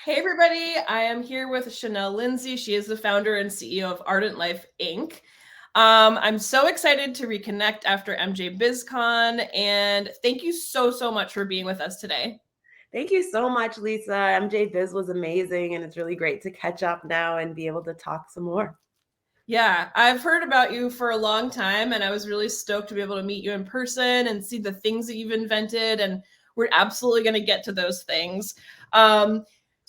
Hey everybody, I am here with Shanel Lindsay. She is the founder and CEO of Ardent Life Inc. I'm so excited to reconnect after MJ Biz Con, and thank you so much for being with us today. Thank you so much, Lisa. MJ Biz was amazing, and it's really great to catch up now and be able to talk some more. Yeah, I've heard about you for a long time, and I was really stoked to be able to meet you in person and see the things that you've invented, and we're absolutely going to get to those things.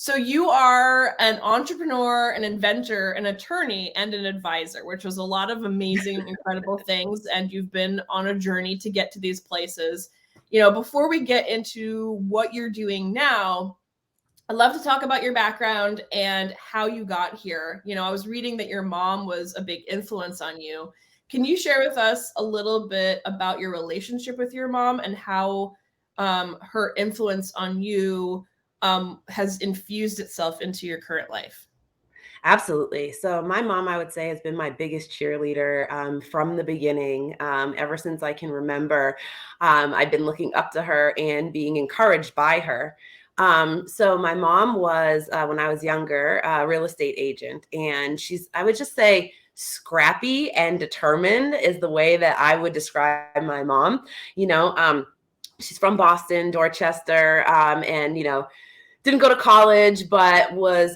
So you are an entrepreneur, an inventor, an attorney, and an advisor, which was a lot of amazing, incredible things, and you've been on a journey to get to these places. Before we get into what you're doing now, I'd love to talk about your background and how you got here. I was reading that your mom was a big influence on you. Can you share with us a little bit about your relationship with your mom and how her influence on you has infused itself into your current life? Absolutely. So, my mom, I would say, has been my biggest cheerleader from the beginning. Ever since I can remember, I've been looking up to her and being encouraged by her. So, my mom was, when I was younger, a real estate agent, and I would just say, scrappy and determined is the way that I would describe my mom. You know, she's from Boston, Dorchester, and didn't go to college, but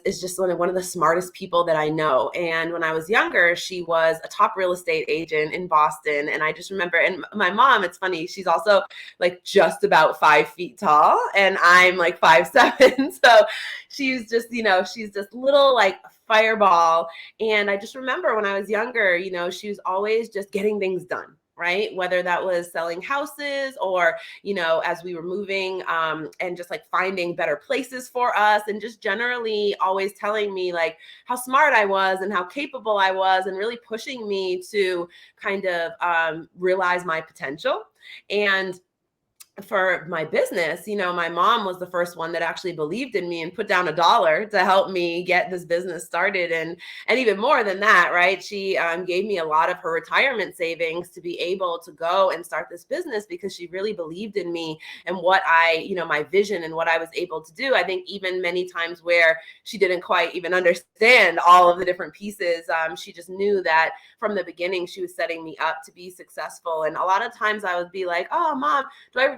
is just one of the smartest people that I know. And when I was younger, she was a top real estate agent in Boston. And I just remember, and my mom, it's funny, she's also like just about 5 feet tall, and I'm like 5'7". So she's just, she's this little like fireball. And I just remember when I was younger, she was always just getting things done, right? Whether that was selling houses or, as we were moving, and just like finding better places for us, and just generally always telling me like how smart I was and how capable I was, and really pushing me to kind of realize my potential. And for my business, my mom was the first one that actually believed in me and put down $1 to help me get this business started. And even more than that, right? She gave me a lot of her retirement savings to be able to go and start this business, because she really believed in me and what my vision and what I was able to do. I think even many times where she didn't quite even understand all of the different pieces, she just knew that from the beginning she was setting me up to be successful. And a lot of times I would be like, "Oh, Mom,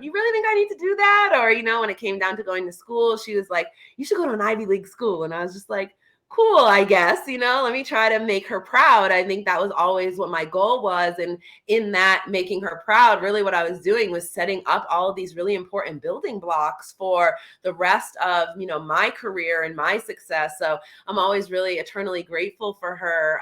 you really think I need to do that?" Or, when it came down to going to school, she was like, "You should go to an Ivy League school." And I was just like, cool, I guess, let me try to make her proud. I think that was always what my goal was. And in that making her proud, really what I was doing was setting up all of these really important building blocks for the rest of, my career and my success. So I'm always really eternally grateful for her.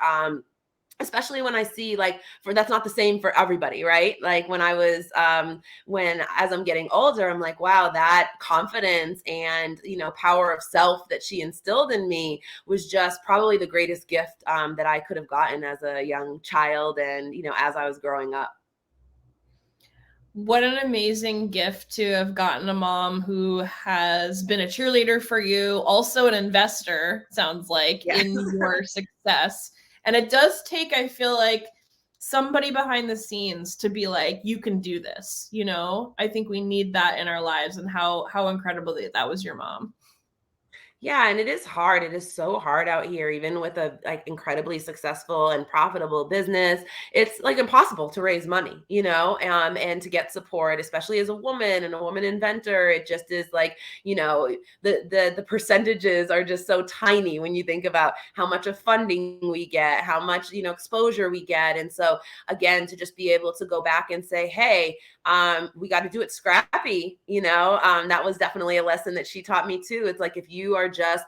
Especially when I see that's not the same for everybody, right? Like when I was, as I'm getting older, I'm like, wow, that confidence and, power of self that she instilled in me was just probably the greatest gift that I could have gotten as a young child and, as I was growing up. What an amazing gift to have gotten a mom who has been a cheerleader for you, also an investor, sounds like, Yes. in your success. And it does take, I feel like, somebody behind the scenes to be like, you can do this. I think we need that in our lives, and how incredible that was your mom. Yeah, and it is hard. It is so hard out here, even with a like incredibly successful and profitable business. It's like impossible to raise money, and to get support, especially as a woman and a woman inventor. It just is like, the percentages are just so tiny when you think about how much of funding we get, how much, exposure we get. And so again, to just be able to go back and say, hey, we got to do it scrappy, that was definitely a lesson that she taught me too. It's like, if you are just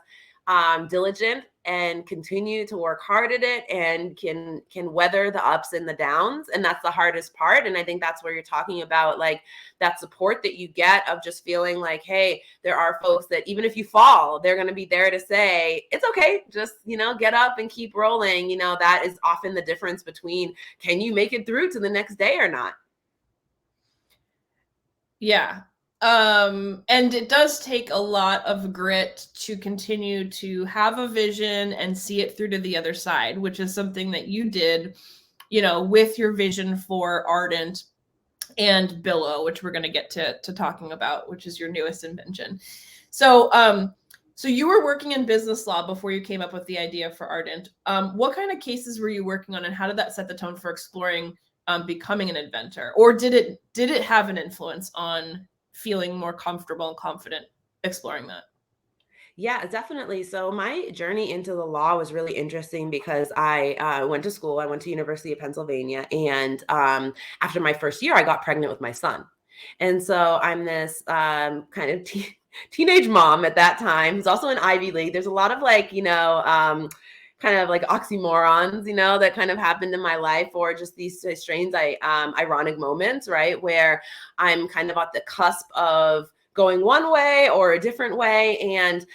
diligent and continue to work hard at it and can weather the ups and the downs, and that's the hardest part. And I think that's where you're talking about like that support that you get of just feeling like, hey, there are folks that even if you fall, they're going to be there to say it's okay, just get up and keep rolling. That is often the difference between can you make it through to the next day or not. Yeah. And it does take a lot of grit to continue to have a vision and see it through to the other side, which is something that you did, with your vision for Ardent and Billow, which we're going to get to talking about, which is your newest invention. So, So you were working in business law before you came up with the idea for Ardent. What kind of cases were you working on, and how did that set the tone for exploring becoming an inventor? Or did it have an influence on feeling more comfortable and confident exploring that? Yeah, definitely. So my journey into the law was really interesting because I went to school. I went to University of Pennsylvania, and after my first year, I got pregnant with my son. And so I'm this kind of teenage mom at that time who's also in Ivy League. There's a lot of like, kind of like oxymorons, that kind of happened in my life, or just these strange, ironic moments, right? Where I'm kind of at the cusp of going one way or a different way. And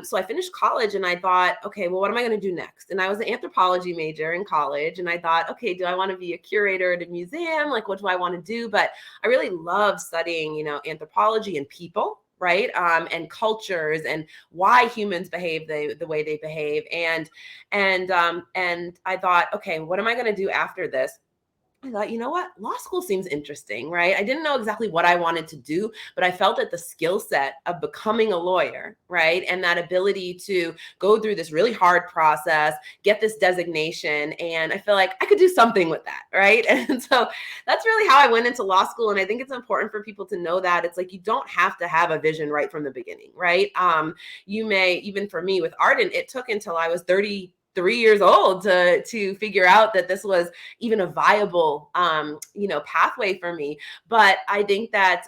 so I finished college and I thought, okay, well, what am I going to do next? And I was an anthropology major in college. And I thought, okay, do I want to be a curator at a museum? Like, what do I want to do? But I really love studying, anthropology and people, right? And cultures and why humans behave the way they behave. And I thought, okay, what am I going to do after this? I thought, you know what? Law school seems interesting, right? I didn't know exactly what I wanted to do, but I felt that the skill set of becoming a lawyer, right? And that ability to go through this really hard process, get this designation, and I feel like I could do something with that, right? And so that's really how I went into law school. And I think it's important for people to know that it's like you don't have to have a vision right from the beginning, right? You may, even for me with Ardent, it took until I was 33 years old to figure out that this was even a viable pathway for me. But I think that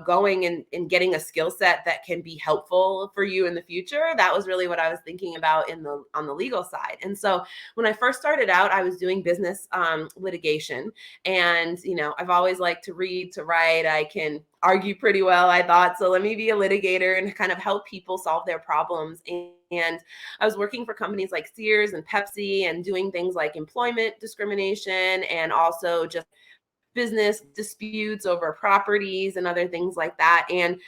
going and getting a skill set that can be helpful for you in the future, that was really what I was thinking about on the legal side. And so when I first started out, I was doing business litigation, and I've always liked to read, to write. I can argue pretty well, I thought, so let me be a litigator and kind of help people solve their problems. And I was working for companies like Sears and Pepsi and doing things like employment discrimination and also just business disputes over properties and other things like that. And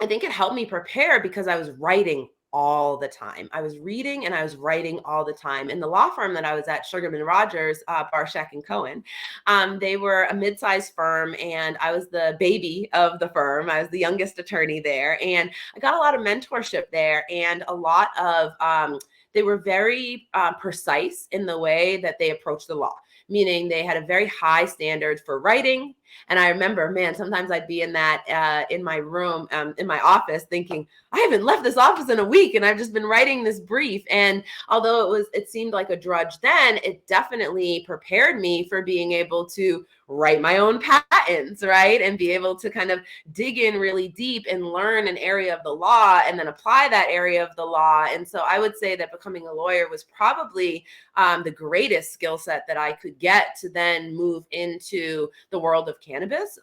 I think it helped me prepare because I was writing all the time. I was reading and I was writing all the time. In the law firm that I was at, Sugarman Rogers, Barshak and Cohen, they were a mid-sized firm, and I was the baby of the firm. I was the youngest attorney there, and I got a lot of mentorship there, and a lot of they were very precise in the way that they approached the law, meaning they had a very high standard for writing. And I remember, man, sometimes I'd be in in my room, in my office thinking, I haven't left this office in a week and I've just been writing this brief. And although it seemed like a drudge then, it definitely prepared me for being able to write my own patents, right? And be able to kind of dig in really deep and learn an area of the law and then apply that area of the law. And so I would say that becoming a lawyer was probably the greatest skill set that I could get to then move into the world of cannabis.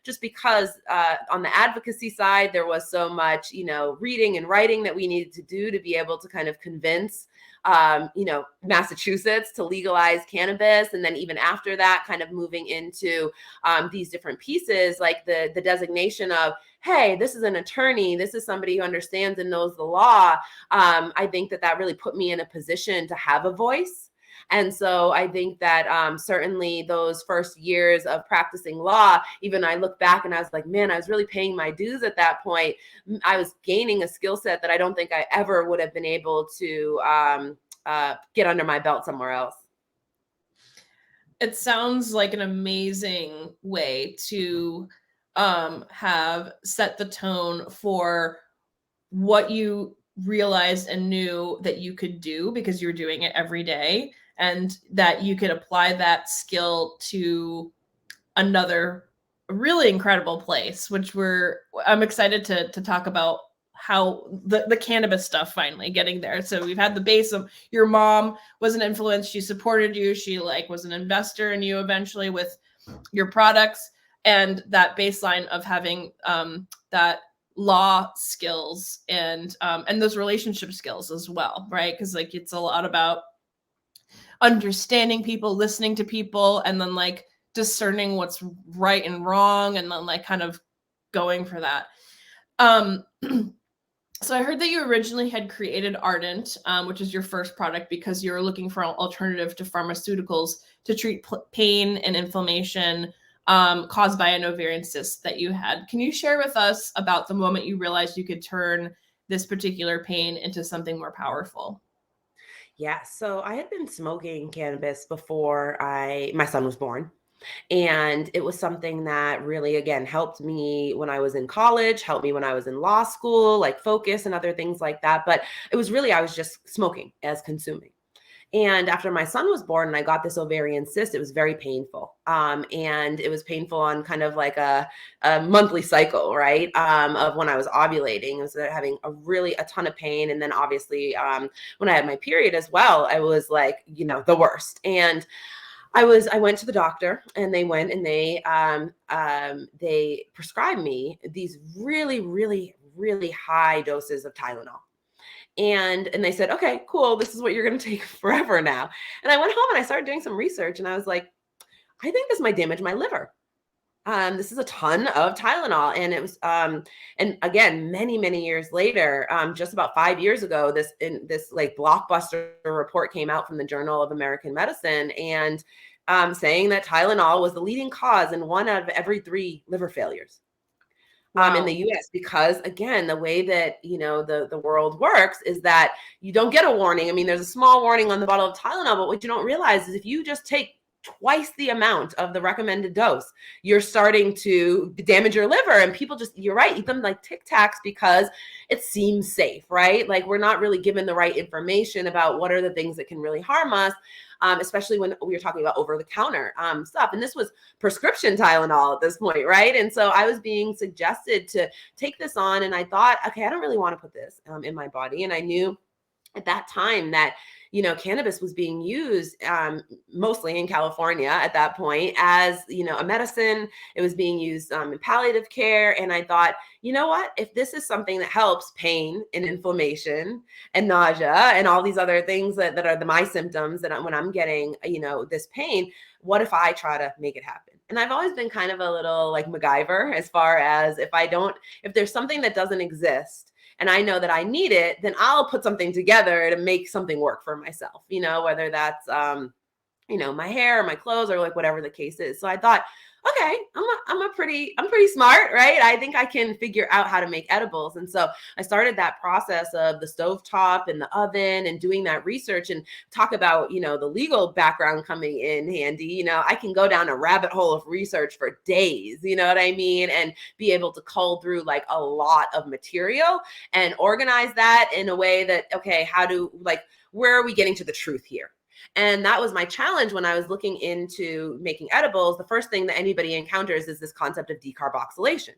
Just because on the advocacy side, there was so much, reading and writing that we needed to do to be able to kind of convince Massachusetts to legalize cannabis. And then even after that, kind of moving into these different pieces, like the designation of, hey, this is an attorney, this is somebody who understands and knows the law. I think that really put me in a position to have a voice. And so I think that certainly those first years of practicing law, even I look back and I was like, man, I was really paying my dues at that point. I was gaining a skill set that I don't think I ever would have been able to get under my belt somewhere else. It sounds like an amazing way to have set the tone for what you realized and knew that you could do because you were doing it every day, and that you could apply that skill to another really incredible place, which I'm excited to talk about how the cannabis stuff finally getting there. So we've had the base of your mom was an influence. She supported you. She was an investor in you eventually with your products, and that baseline of having that law skills and those relationship skills as well, right? Because it's a lot about understanding people, listening to people, and then discerning what's right and wrong, and then kind of going for that. So I heard that you originally had created Ardent, which is your first product, because you were looking for an alternative to pharmaceuticals to treat pain and inflammation caused by an ovarian cyst that you had. Can you share with us about the moment you realized you could turn this particular pain into something more powerful? Yeah, so I had been smoking cannabis before my son was born. And it was something that really, again, helped me when I was in college, helped me when I was in law school, like focus and other things like that. But it was really, I was just smoking as consuming. And after my son was born and I got this ovarian cyst, it was very painful. And it was painful on kind of like a monthly cycle, right? Of when I was ovulating. I was having a ton of pain. And then obviously when I had my period as well, I was like, the worst. And I went to the doctor and they went and they prescribed me these really, really, really high doses of Tylenol. And they said, okay, cool. This is what you're going to take forever now. And I went home and I started doing some research and I was like, I think this might damage my liver. This is a ton of Tylenol. And it was, and again, many, many years later, just about 5 years ago, this like blockbuster report came out from the Journal of American Medicine and saying that Tylenol was the leading cause in 1 out of every 3 liver failures. Wow. In the US, because again, the way that, the world works is that you don't get a warning. I mean, there's a small warning on the bottle of Tylenol, but what you don't realize is if you just take twice the amount of the recommended dose, you're starting to damage your liver. And people just, you're right, eat them like Tic Tacs because it seems safe, right? Like we're not really given the right information about what are the things that can really harm us. Especially when we were talking about over-the-counter stuff. And this was prescription Tylenol at this point, right? And so I was being suggested to take this on. And I thought, okay, I don't really want to put this in my body. And I knew at that time that cannabis was being used mostly in California at that point as a medicine. It was being used in palliative care, and I thought, you know what, if this is something that helps pain and inflammation and nausea and all these other things that are my symptoms that when I'm getting this pain, what if I try to make it happen? And I've always been kind of a little like MacGyver as far as if there's something that doesn't exist and I know that I need it, then I'll put something together to make something work for myself, whether that's, my hair or my clothes or like whatever the case is. So I thought, okay, I'm pretty smart, right? I think I can figure out how to make edibles. And so I started that process of the stovetop and the oven and doing that research and talk about, the legal background coming in handy. I can go down a rabbit hole of research for days, you know what I mean? And be able to cull through like a lot of material and organize that in a way that, okay, where are we getting to the truth here? And that was my challenge when I was looking into making edibles. The first thing that anybody encounters is this concept of decarboxylation.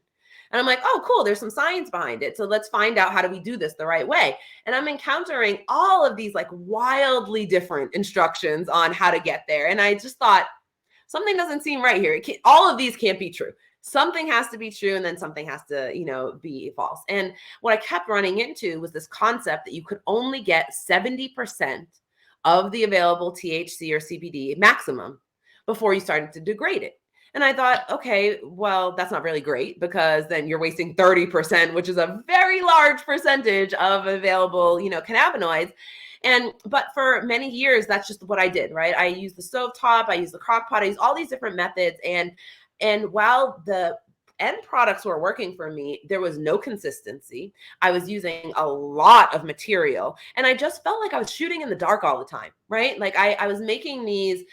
And I'm like, oh, cool, there's some science behind it. So let's find out, how do we do this the right way? And I'm encountering all of these like wildly different instructions on how to get there. And I just thought, something doesn't seem right here. All of these can't be true. Something has to be true and then something has to, be false. And what I kept running into was this concept that you could only get 70% of the available THC or CBD maximum before you started to degrade it. And I thought, okay, well, that's not really great because then you're wasting 30%, which is a very large percentage of available, cannabinoids. But for many years, that's just what I did, right? I used the stovetop, I used the crock pot, I used all these different methods. And while the end products were working for me, there was no consistency. I was using a lot of material and I just felt like I was shooting in the dark all the time, right? Like I was making these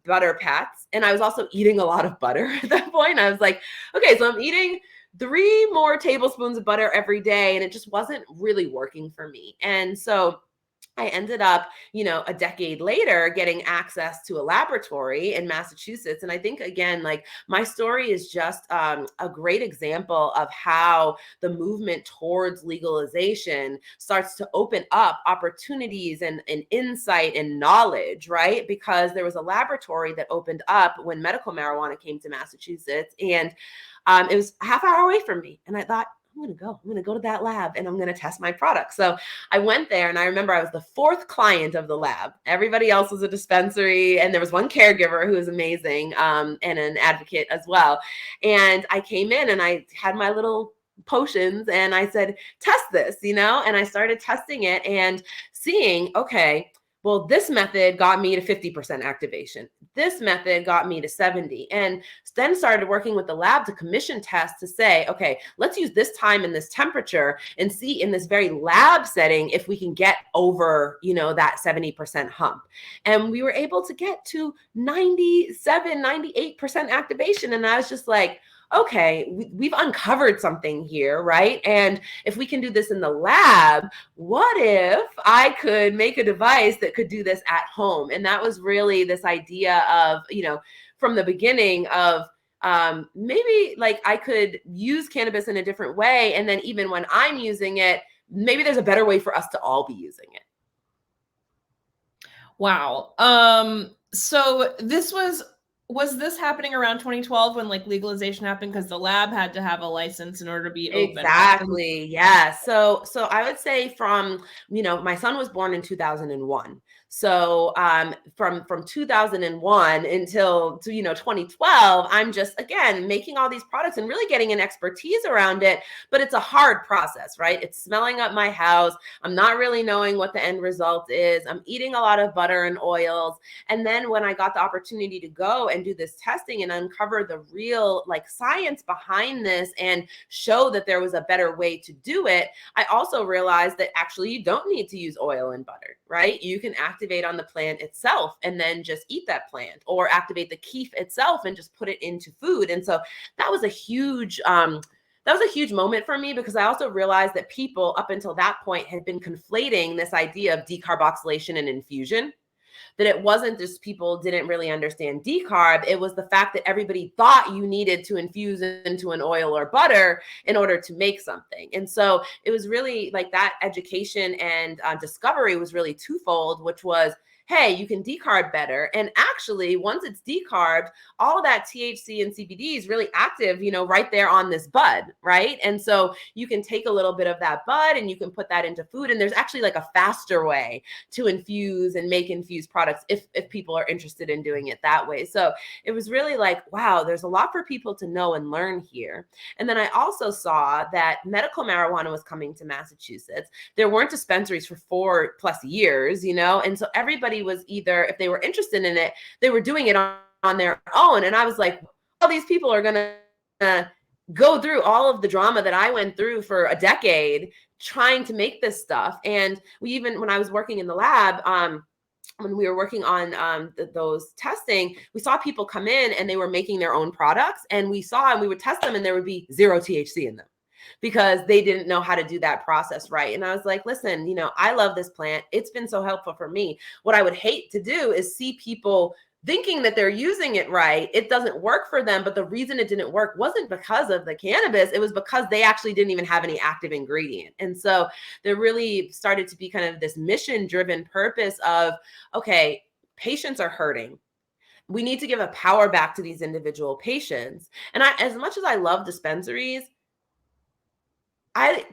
butter pats and I was also eating a lot of butter at that point. I was like, okay, so I'm eating 3 more tablespoons of butter every day and it just wasn't really working for me. And so I ended up, a decade later getting access to a laboratory in Massachusetts. And I think, again, like my story is just a great example of how the movement towards legalization starts to open up opportunities and insight and knowledge, right? Because there was a laboratory that opened up when medical marijuana came to Massachusetts. And it was a half hour away from me. And I thought, I'm going to go to that lab and I'm going to test my product. So I went there and I remember I was the 4th client of the lab. Everybody else was a dispensary and there was one caregiver who was amazing and an advocate as well. And I came in and I had my little potions and I said, test this, and I started testing it and seeing, okay, Well, this method got me to 50% activation. This method got me to 70. And then started working with the lab to commission tests to say, okay, let's use this time and this temperature and see in this very lab setting if we can get over, that 70% hump. And we were able to get to 97, 98% activation. And I was just like, okay, we've uncovered something here, right? And if we can do this in the lab, what if I could make a device that could do this at home? And that was really this idea of, from the beginning of maybe like I could use cannabis in a different way. And then even when I'm using it, maybe there's a better way for us to all be using it. Wow. So this was this happening around 2012 when like legalization happened? Because the lab had to have a license in order to be open. Exactly. Yeah. So I would say from, my son was born in 2001. So from 2001 until 2012, I'm just again making all these products and really getting an expertise around it. But it's a hard process, right? It's smelling up my house. I'm not really knowing what the end result is. I'm eating a lot of butter and oils. And then when I got the opportunity to go and do this testing and uncover the real like science behind this and show that there was a better way to do it, I also realized that actually you don't need to use oil and butter, right? You can activate on the plant itself and then just eat that plant, or activate the keef itself and just put it into food. And so that was a huge moment for me, because I also realized that people up until that point had been conflating this idea of decarboxylation and infusion. That it wasn't just people didn't really understand decarb. It was the fact that everybody thought you needed to infuse into an oil or butter in order to make something. And so it was really like that education and discovery was really twofold, which was, hey, you can decarb better. And actually, once it's decarbed, all that THC and CBD is really active, right there on this bud, right? And so you can take a little bit of that bud and you can put that into food. And there's actually like a faster way to infuse and make infused products if people are interested in doing it that way. So it was really like, wow, there's a lot for people to know and learn here. And then I also saw that medical marijuana was coming to Massachusetts. There weren't dispensaries for 4+ years, and so everybody was either, if they were interested in it, they were doing it on their own. And I was like, all these people are going to go through all of the drama that I went through for a decade trying to make this stuff. And when I was working in the lab, when we were working on those testing, we saw people come in and they were making their own products, and we would test them and there would be 0 THC in them, because they didn't know how to do that process right. And I was like, listen, I love this plant. It's been so helpful for me. What I would hate to do is see people thinking that they're using it right. It doesn't work for them. But the reason it didn't work wasn't because of the cannabis. It was because they actually didn't even have any active ingredient. And so there really started to be kind of this mission-driven purpose of, okay, patients are hurting. We need to give a power back to these individual patients. And as much as I love dispensaries,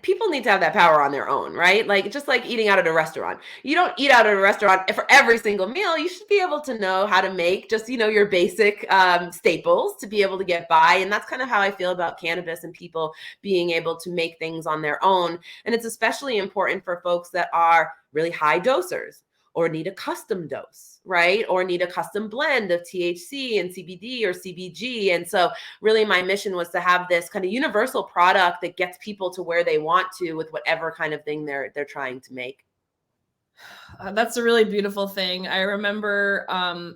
people need to have that power on their own, right? Like, just like eating out at a restaurant. You don't eat out at a restaurant for every single meal. You should be able to know how to make just, your basic staples to be able to get by. And that's kind of how I feel about cannabis and people being able to make things on their own. And it's especially important for folks that are really high dosers or need a custom dose, right? Or need a custom blend of THC and CBD or CBG. And so really my mission was to have this kind of universal product that gets people to where they want to with whatever kind of thing they're trying to make. That's a really beautiful thing. I remember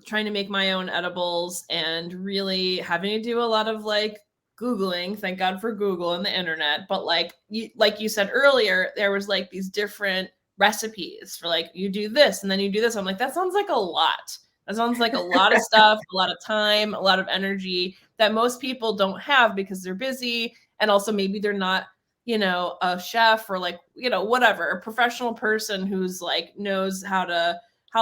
trying to make my own edibles and really having to do a lot of like Googling. Thank God for Google and the internet. But like you said earlier, there was like these different recipes for like, you do this and then you do this. I'm like, that sounds like a lot. That sounds like a lot of stuff, a lot of time, a lot of energy that most people don't have because they're busy. And also maybe they're not, a chef or like, whatever, a professional person who's like knows how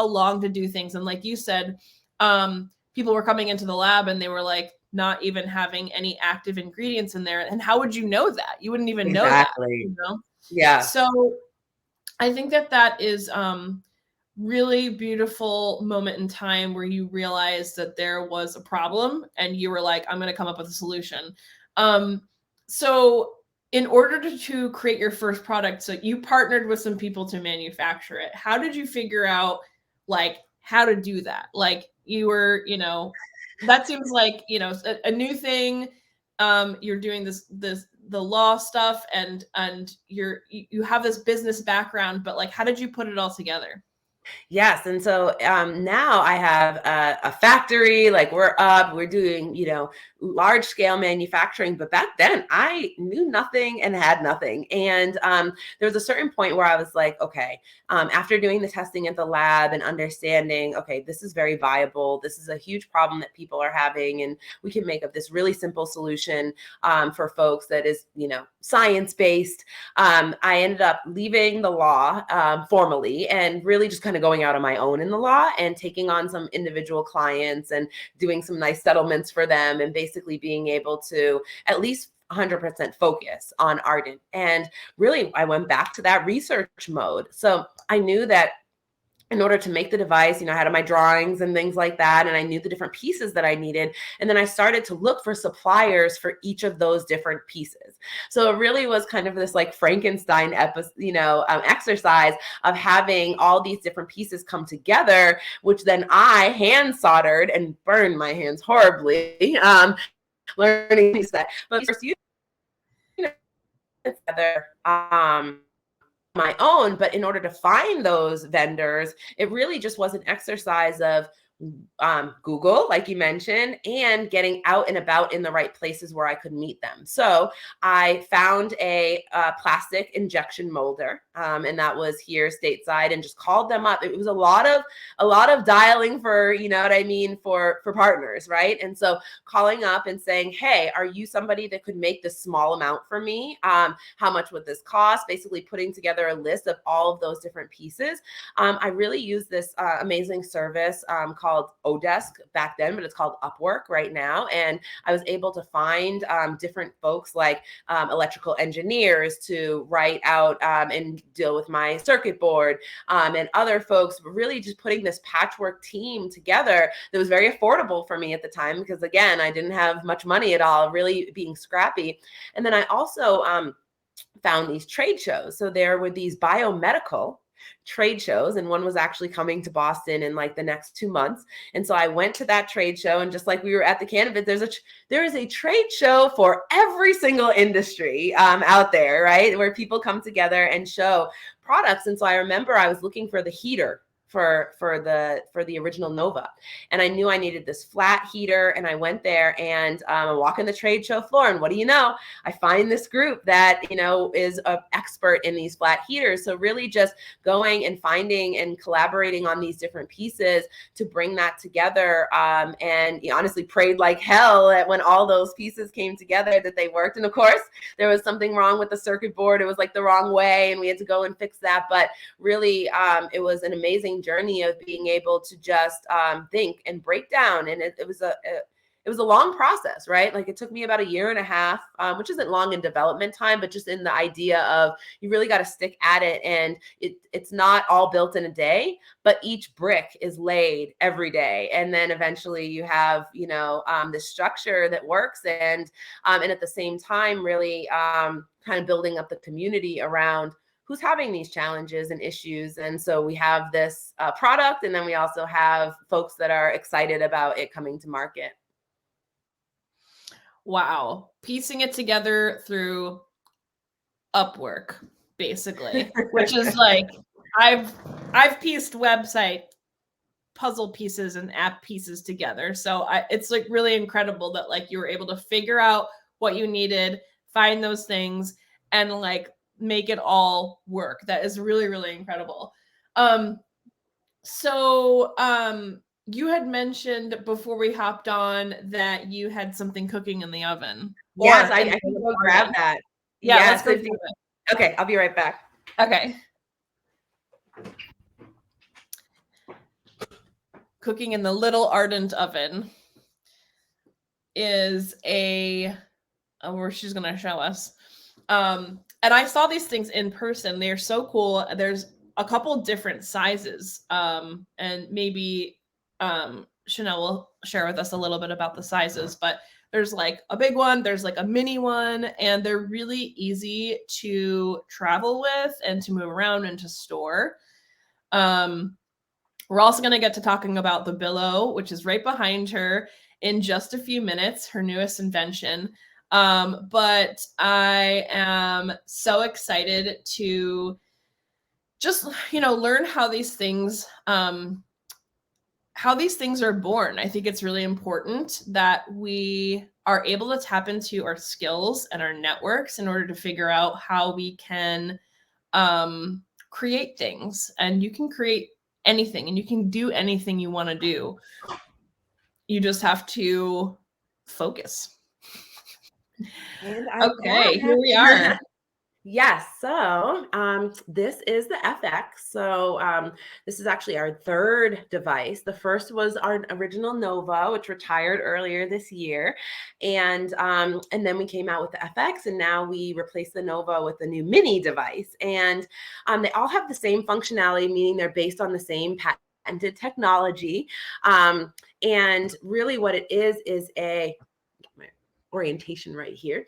long to do things. And like you said, people were coming into the lab and they were like not even having any active ingredients in there. And how would you know that? You wouldn't even know that, Yeah. So I think that is really beautiful moment in time where you realized that there was a problem and you were like, I'm going to come up with a solution. So in order to create your first product, so you partnered with some people to manufacture it. How did you figure out like how to do that. Like you were, you know, that seems like, you know, a new thing. You're doing the law stuff, and you have this business background, but like how did you put it all together? Yes. And so now I have a factory, like we're doing, large scale manufacturing. But back then I knew nothing and had nothing. And there was a certain point where I was like, okay, after doing the testing at the lab and understanding, okay, this is very viable. This is a huge problem that people are having. And we can make up this really simple solution for folks that is, science based. I ended up leaving the law formally and really just kind of going out on my own in the law and taking on some individual clients and doing some nice settlements for them, and basically being able to at least 100% focus on Ardent. And really, I went back to that research mode. So I knew that in order to make the device, I had my drawings and things like that, and I knew the different pieces that I needed. And then I started to look for suppliers for each of those different pieces. So it really was kind of this like Frankenstein exercise of having all these different pieces come together, which then I hand soldered and burned my hands horribly, learning that. But first, together, my own. But in order to find those vendors, it really just was an exercise of Google, like you mentioned, and getting out and about in the right places where I could meet them. So I found a plastic injection molder, and that was here stateside, and just called them up. It was a lot of dialing for, for partners, right? And so calling up and saying, hey, are you somebody that could make this small amount for me? How much would this cost? Basically putting together a list of all of those different pieces. I really use this amazing service called Odesk back then, but it's called Upwork right now. And I was able to find different folks like electrical engineers to write out and deal with my circuit board, and other folks, really just putting this patchwork team together that was very affordable for me at the time, because again, I didn't have much money at all, really being scrappy. And then I also found these trade shows. So there were these biomedical trade shows, and one was actually coming to Boston in like the next 2 months. And so I went to that trade show, and just like we were at the Cannabis, there is a trade show for every single industry out there, right? Where people come together and show products. And so I remember I was looking for the heater for the original Nova, and I knew I needed this flat heater. And I went there, and I walk in the trade show floor, and what do you know? I find this group that is an expert in these flat heaters. So really just going and finding and collaborating on these different pieces to bring that together, and honestly prayed like hell that when all those pieces came together that they worked. And of course there was something wrong with the circuit board. It was like the wrong way, and we had to go and fix that. But really it was an amazing journey of being able to just think and break down. And it was a long process, right? Like it took me about 1.5 years, which isn't long in development time, but just in the idea of you really got to stick at it. And it's not all built in a day, but each brick is laid every day. And then eventually you have, this structure that works. And at the same time, really kind of building up the community around who's having these challenges and issues. And so we have this product, and then we also have folks that are excited about it coming to market. Wow. Piecing it together through Upwork, basically, which is like, I've pieced website puzzle pieces and app pieces together. So it's like really incredible that like you were able to figure out what you needed, find those things, and like make it all work. That is really, really incredible. So you had mentioned before we hopped on that you had something cooking in the oven. Yes, I can go grab that. Yeah, yes, let's go do it. Okay, I'll be right back. Okay. Cooking in the little Ardent oven is where she's going to show us. And I saw these things in person. They're so cool. There's a couple different sizes. And maybe Shanel will share with us a little bit about the sizes, but there's like a big one, there's like a mini one, and they're really easy to travel with and to move around and to store. We're also going to get to talking about the Billow, which is right behind her in just a few minutes, her newest invention. But I am so excited to just, learn how these things are born. I think it's really important that we are able to tap into our skills and our networks in order to figure out how we can create things. And you can create anything and you can do anything you want to do. You just have to focus. And I'm Okay, here we back. are. Yes. So this is the FX. So this is actually our third device. The first was our original Nova, which retired earlier this year. And then we came out with the FX, and now we replaced the Nova with the new mini device. And they all have the same functionality, meaning they're based on the same patented technology. And really what it is a my orientation right here.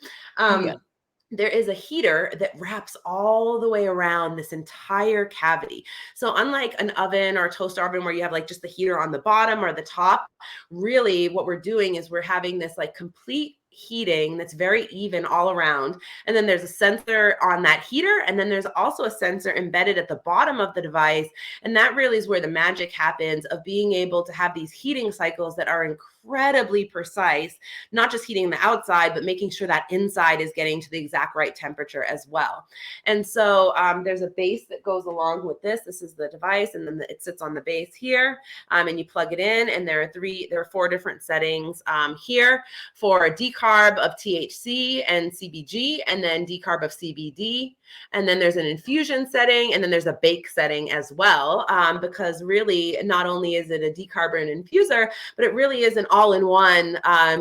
There is a heater that wraps all the way around this entire cavity. So unlike an oven or a toaster oven where you have like just the heater on the bottom or the top, really what we're doing is we're having this like complete heating that's very even all around. And then there's a sensor on that heater. And then there's also a sensor embedded at the bottom of the device. And that really is where the magic happens of being able to have these heating cycles that are incredibly precise, not just heating the outside, but making sure that inside is getting to the exact right temperature as well. And so there's a base that goes along with this. This is the device, and then it sits on the base here, and you plug it in, and there are 4 different settings here for a decarb of THC and CBG, and then decarb of CBD. And then there's an infusion setting, and then there's a bake setting as well, because really not only is it a decarb and infuser, but it really is an all-in-one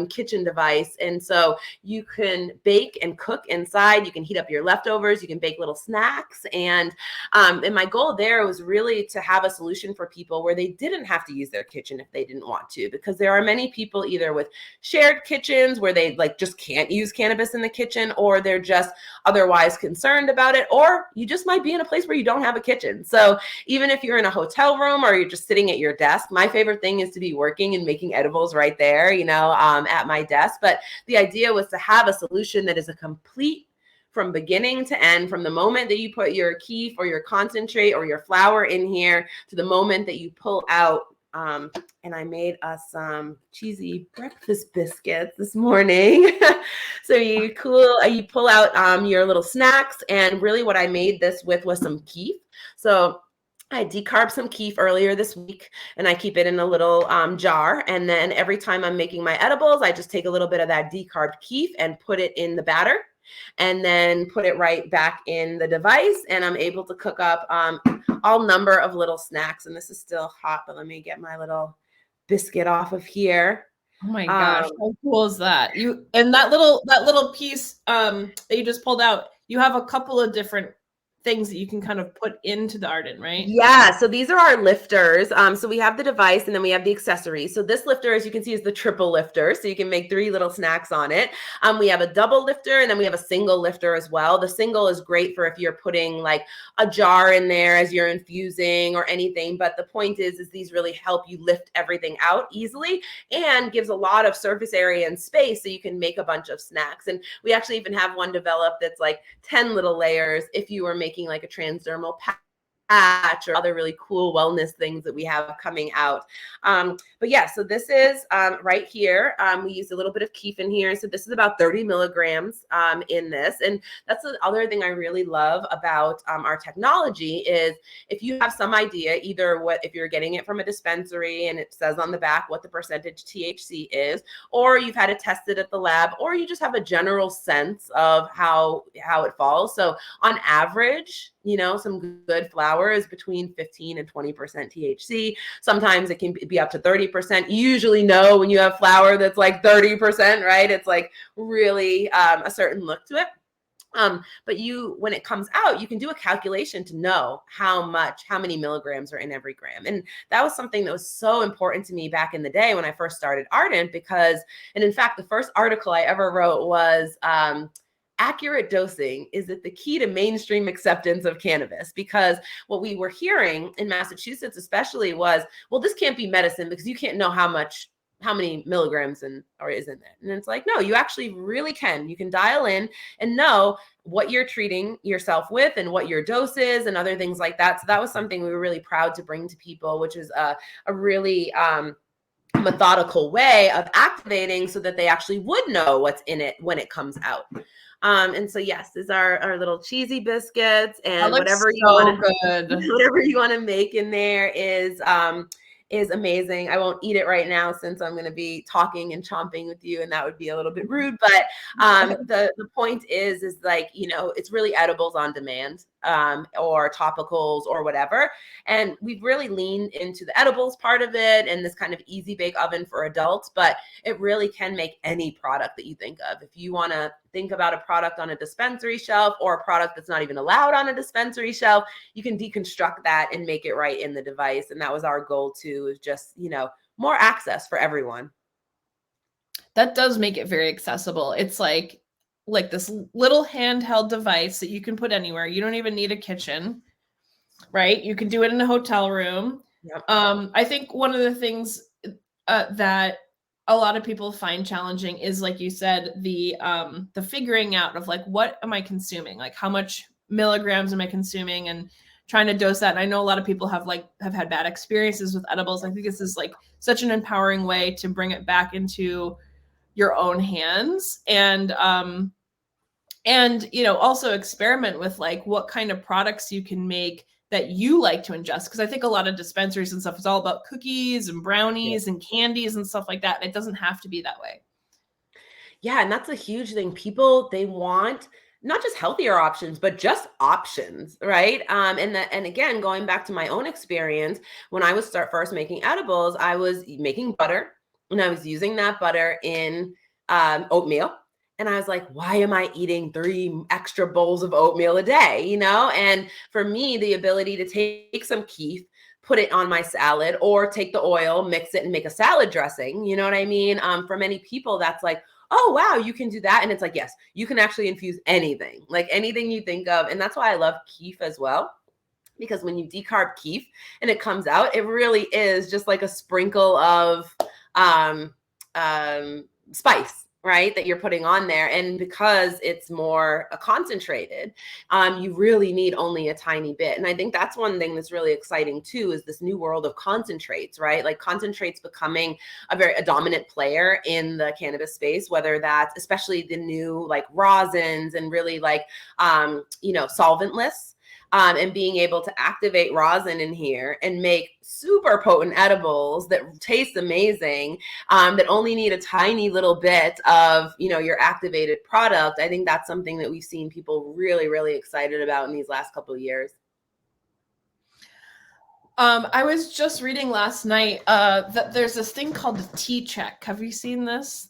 kitchen device. And so you can bake and cook inside. You can heat up your leftovers. You can bake little snacks. And my goal there was really to have a solution for people where they didn't have to use their kitchen if they didn't want to, because there are many people either with shared kitchens where they like just can't use cannabis in the kitchen, or they're just otherwise concerned about it, or you just might be in a place where you don't have a kitchen. So even if you're in a hotel room or you're just sitting at your desk, my favorite thing is to be working and making edibles right there, at my desk. But the idea was to have a solution that is a complete from beginning to end, from the moment that you put your keef or your concentrate or your flower in here to the moment that you pull out. And I made us some cheesy breakfast biscuits this morning. So you pull out your little snacks. And really what I made this with was some keef. So I decarbed some keef earlier this week, and I keep it in a little jar. And then every time I'm making my edibles, I just take a little bit of that decarbed keef and put it in the batter, and then put it right back in the device. And I'm able to cook up all number of little snacks. And this is still hot, but let me get my little biscuit off of here. Oh my gosh, how cool is that? That little piece that you just pulled out, you have a couple of different things that you can kind of put into the Ardent, right? Yeah, so these are our lifters. So we have the device and then we have the accessories. So this lifter, as you can see, is the triple lifter. So you can make 3 little snacks on it. We have a double lifter, and then we have a single lifter as well. The single is great for if you're putting like a jar in there as you're infusing or anything. But the point is these really help you lift everything out easily and gives a lot of surface area and space so you can make a bunch of snacks. And we actually even have one developed that's like 10 little layers if you were making like a transdermal patch or other really cool wellness things that we have coming out. But yeah, so this is right here. We use a little bit of keef in here. So this is about 30 milligrams in this. And that's the other thing I really love about our technology is if you have some idea, either if you're getting it from a dispensary and it says on the back what the percentage THC is, or you've had it tested at the lab, or you just have a general sense of how it falls. So on average, some good flower is between 15 and 20% THC. Sometimes it can be up to 30%. You usually know when you have flower that's like 30%, right? It's like really a certain look to it. But when it comes out, you can do a calculation to know how many milligrams are in every gram. And that was something that was so important to me back in the day when I first started Ardent, and in fact, the first article I ever wrote was, accurate dosing is the key to mainstream acceptance of cannabis, because what we were hearing in Massachusetts especially was, well, this can't be medicine because you can't know how many milligrams or is in it. And it's like, no, you actually really can. You can dial in and know what you're treating yourself with and what your dose is and other things like that. So that was something we were really proud to bring to people, which is a really methodical way of activating so that they actually would know what's in it when it comes out. And so yes, these are our little cheesy biscuits, and whatever you want to make in there is amazing. I won't eat it right now since I'm going to be talking and chomping with you, and that would be a little bit rude. But the point is like, it's really edibles on demand, or topicals or whatever. And we've really leaned into the edibles part of it and this kind of easy bake oven for adults, but it really can make any product that you think of. If you want to think about a product on a dispensary shelf or a product that's not even allowed on a dispensary shelf, you can deconstruct that and make it right in the device. And that was our goal too, is just, more access for everyone. That does make it very accessible. It's like this little handheld device that you can put anywhere. You don't even need a kitchen, right? You can do it in a hotel room. Yep. I think one of the things that a lot of people find challenging is, like you said, the figuring out of like, what am I consuming? Like, how much milligrams am I consuming, and trying to dose that. And I know a lot of people have had bad experiences with edibles. I think this is like such an empowering way to bring it back into your own hands, and also experiment with like what kind of products you can make that you like to ingest. Because I think a lot of dispensaries and stuff is all about cookies and brownies and candies and stuff like that. And it doesn't have to be that way. Yeah, and that's a huge thing. People, they want not just healthier options, but just options, right? And again, going back to my own experience, when I was first making edibles, I was making butter, and I was using that butter in oatmeal. And I was like, why am I eating 3 extra bowls of oatmeal a day? And for me, the ability to take some keef, put it on my salad, or take the oil, mix it, and make a salad dressing. You know what I mean? For many people, that's like, oh, wow, you can do that. And it's like, yes, you can actually infuse anything, like anything you think of. And that's why I love keef as well, because when you decarb keef and it comes out, it really is just like a sprinkle of spice, right, that you're putting on there. And because it's more concentrated, you really need only a tiny bit. And I think that's one thing that's really exciting too, is this new world of concentrates, right? Like concentrates becoming a dominant player in the cannabis space, whether that's especially the new like rosins and really like, solventless. And being able to activate rosin in here and make super potent edibles that taste amazing, that only need a tiny little bit of, your activated product. I think that's something that we've seen people really, really excited about in these last couple of years. I was just reading last night that there's this thing called the T-check. Have you seen this?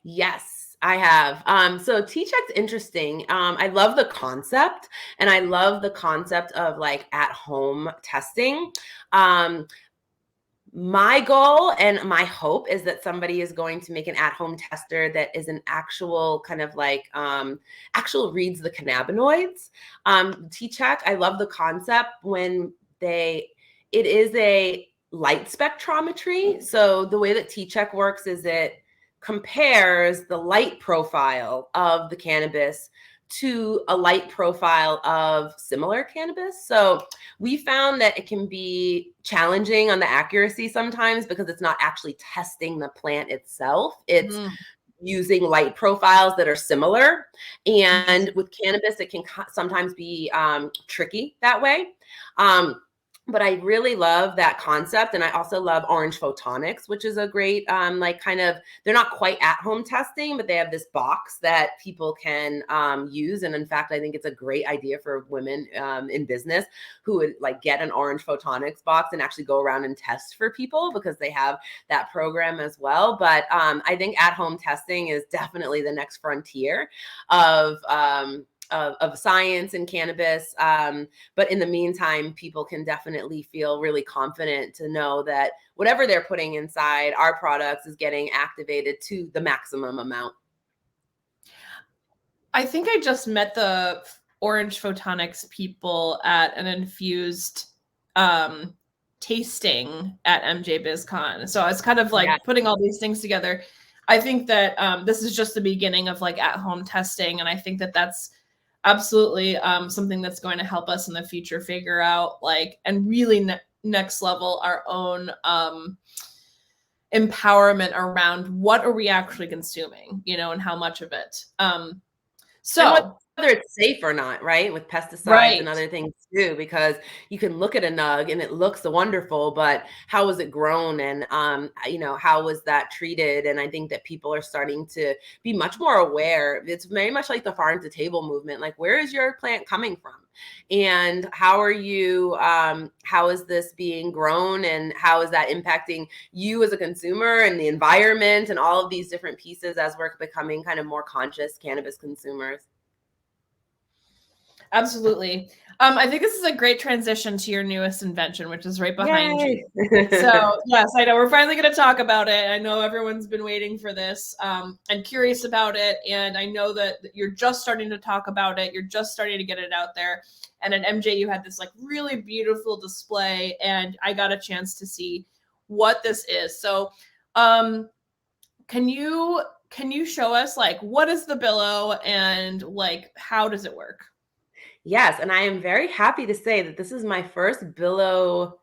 Yes. I have. So T-check's interesting. I love the concept, and I love the concept of like at-home testing. My goal and my hope is that somebody is going to make an at-home tester that is an actual kind of like actual reads the cannabinoids. T-check, I love the concept when it is a light spectrometry. So the way that T-check works is it compares the light profile of the cannabis to a light profile of similar cannabis. So we found that it can be challenging on the accuracy sometimes because it's not actually testing the plant itself. It's using light profiles that are similar. And with cannabis, it can sometimes be tricky that way. But I really love that concept. And I also love Orange Photonics, which is a great, they're not quite at-home testing, but they have this box that people can use. And in fact, I think it's a great idea for women in business who would like get an Orange Photonics box and actually go around and test for people, because they have that program as well. But I think at-home testing is definitely the next frontier of science and cannabis. But in the meantime, people can definitely feel really confident to know that whatever they're putting inside our products is getting activated to the maximum amount. I think I just met the Orange Photonics people at an infused tasting at MJ Biz Con. So I was kind of like putting all these things together. I think that this is just the beginning of like at-home testing, and I think that that's absolutely something that's going to help us in the future figure out like and really next level our own empowerment around what are we actually consuming, you know, and how much of it. So whether it's safe or not, right? With pesticides and other things too, because you can look at a nug and it looks wonderful, but how was it grown? And, you know, how was that treated? And I think that people are starting to be much more aware. It's very much like the farm to table movement. Like, where is your plant coming from? And how are you, how is this being grown? And how is that impacting you as a consumer and the environment and all of these different pieces as we're becoming kind of more conscious cannabis consumers? Absolutely. I think this is a great transition to your newest invention, which is right behind Yay. you. So yes, I know we're finally going to talk about it. I know everyone's been waiting for this and curious about it. And I know that you're just starting to talk about it. You're just starting to get it out there. And at MJ, you had this like really beautiful display, and I got a chance to see what this is. So can you show us like what is the Billow and like how does it work? Yes, and I am very happy to say that this is my first Billow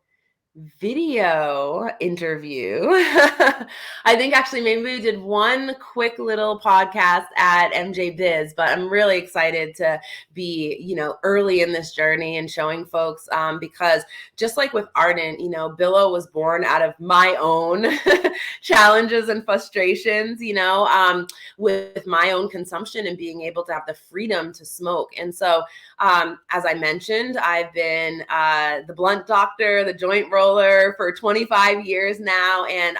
video interview. I think actually maybe we did one quick little podcast at MJ Biz, but I'm really excited to be, you know, early in this journey and showing folks because just like with Ardent, you know, Billow was born out of my own challenges and frustrations, you know, with my own consumption and being able to have the freedom to smoke. And so, as I mentioned, I've been the blunt doctor, the joint roller for 25 years now. And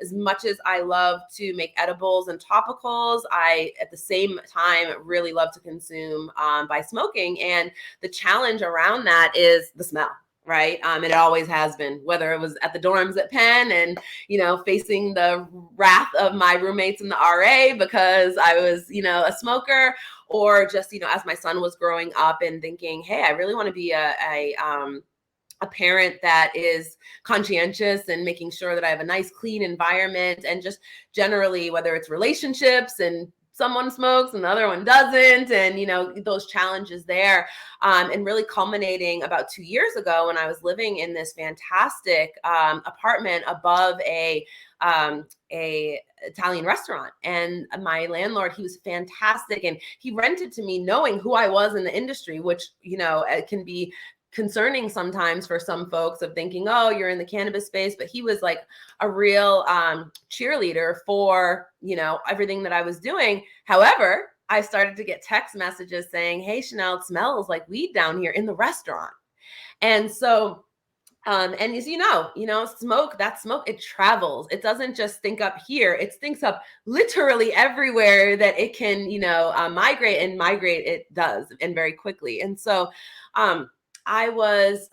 as much as I love to make edibles and topicals, I, at the same time, really love to consume by smoking. And the challenge around that is the smell. Right. It always has been, whether it was at the dorms at Penn and, you know, facing the wrath of my roommates in the RA because I was, you know, a smoker, or just, you know, as my son was growing up and thinking, hey, I really want to be a parent that is conscientious and making sure that I have a nice, clean environment, and just generally, whether it's relationships and someone smokes and the other one doesn't, and, you know, those challenges there, and really culminating about 2 years ago when I was living in this fantastic apartment above a Italian restaurant. And my landlord, he was fantastic, and he rented to me knowing who I was in the industry, which, you know, it can be concerning sometimes for some folks of thinking, oh, you're in the cannabis space, but he was like a real cheerleader for, you know, everything that I was doing. However, I started to get text messages saying, hey, Shanel, it smells like weed down here in the restaurant. And so, and as you know, smoke, it travels. It doesn't just stink up here. It stinks up literally everywhere that it can, you know, migrate it does, and very quickly. And so, I was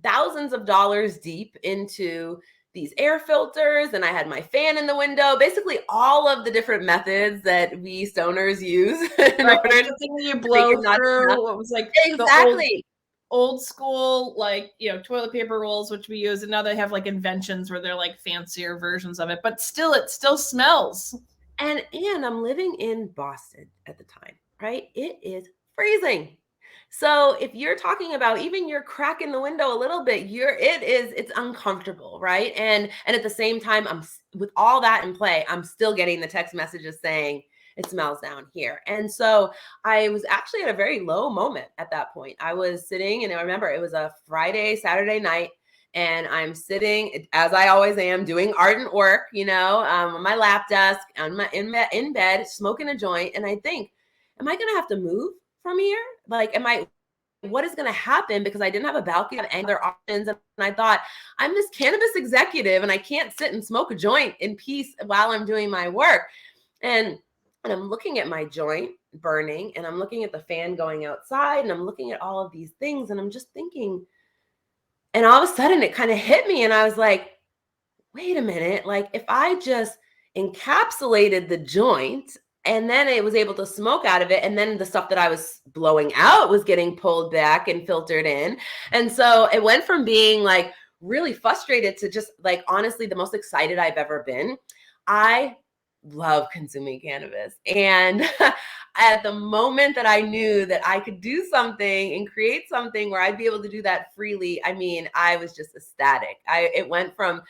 thousands of dollars deep into these air filters, and I had my fan in the window, basically all of the different methods that we stoners use in right, order the thing you blow through. What was like exactly the old school, like, you know, toilet paper rolls, which we use, and now they have like inventions where they're like fancier versions of it, but still, it still smells. And I'm living in Boston at the time, right? It is freezing. So if you're talking about even you're cracking the window a little bit, it's uncomfortable, right? And at the same time, with all that in play, I'm still getting the text messages saying it smells down here. And so I was actually at a very low moment at that point. I was sitting, and I remember it was a Saturday night, and I'm sitting, as I always am, doing Ardent work, you know, on my lap desk, in bed, smoking a joint. And I think, am I going to have to move from here? Like, what is going to happen? Because I didn't have a balcony of any other options. And I thought, I'm this cannabis executive and I can't sit and smoke a joint in peace while I'm doing my work. And I'm looking at my joint burning, and I'm looking at the fan going outside, and I'm looking at all of these things, and I'm just thinking, and all of a sudden it kind of hit me, and I was like, wait a minute, like if I just encapsulated the joint And then it was able to smoke out of it. And then the stuff that I was blowing out was getting pulled back and filtered in. And so it went from being like really frustrated to just like, honestly, the most excited I've ever been. I love consuming cannabis. And at the moment that I knew that I could do something and create something where I'd be able to do that freely, I mean, I was just ecstatic. It went from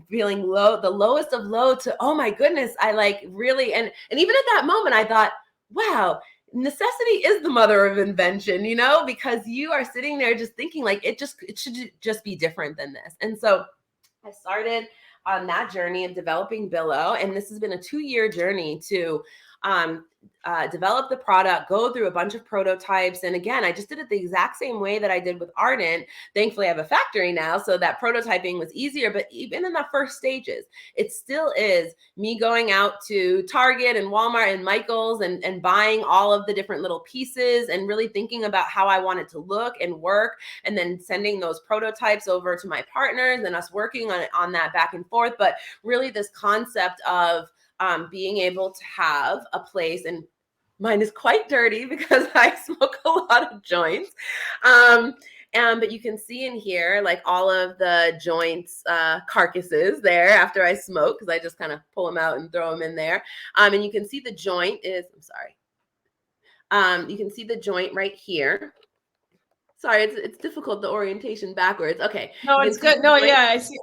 feeling low, the lowest of low, to, oh my goodness, I like really, and even at that moment I thought, wow, necessity is the mother of invention, you know, because you are sitting there just thinking like it should just be different than this. And so I started on that journey of developing Billow, and this has been a 2-year journey to develop the product, go through a bunch of prototypes. And again, I just did it the exact same way that I did with Ardent. Thankfully, I have a factory now, so that prototyping was easier. But even in the first stages, it still is me going out to Target and Walmart and Michael's and buying all of the different little pieces and really thinking about how I want it to look and work, and then sending those prototypes over to my partners and us working on that back and forth. But really this concept of being able to have a place, and mine is quite dirty because I smoke a lot of joints. But you can see in here, like all of the joints, carcasses there after I smoke, because I just kind of pull them out and throw them in there. And you can see the joint is, I'm sorry. You can see the joint right here. Sorry, it's difficult, the orientation backwards. Okay. No, it's good. No, yeah, I see.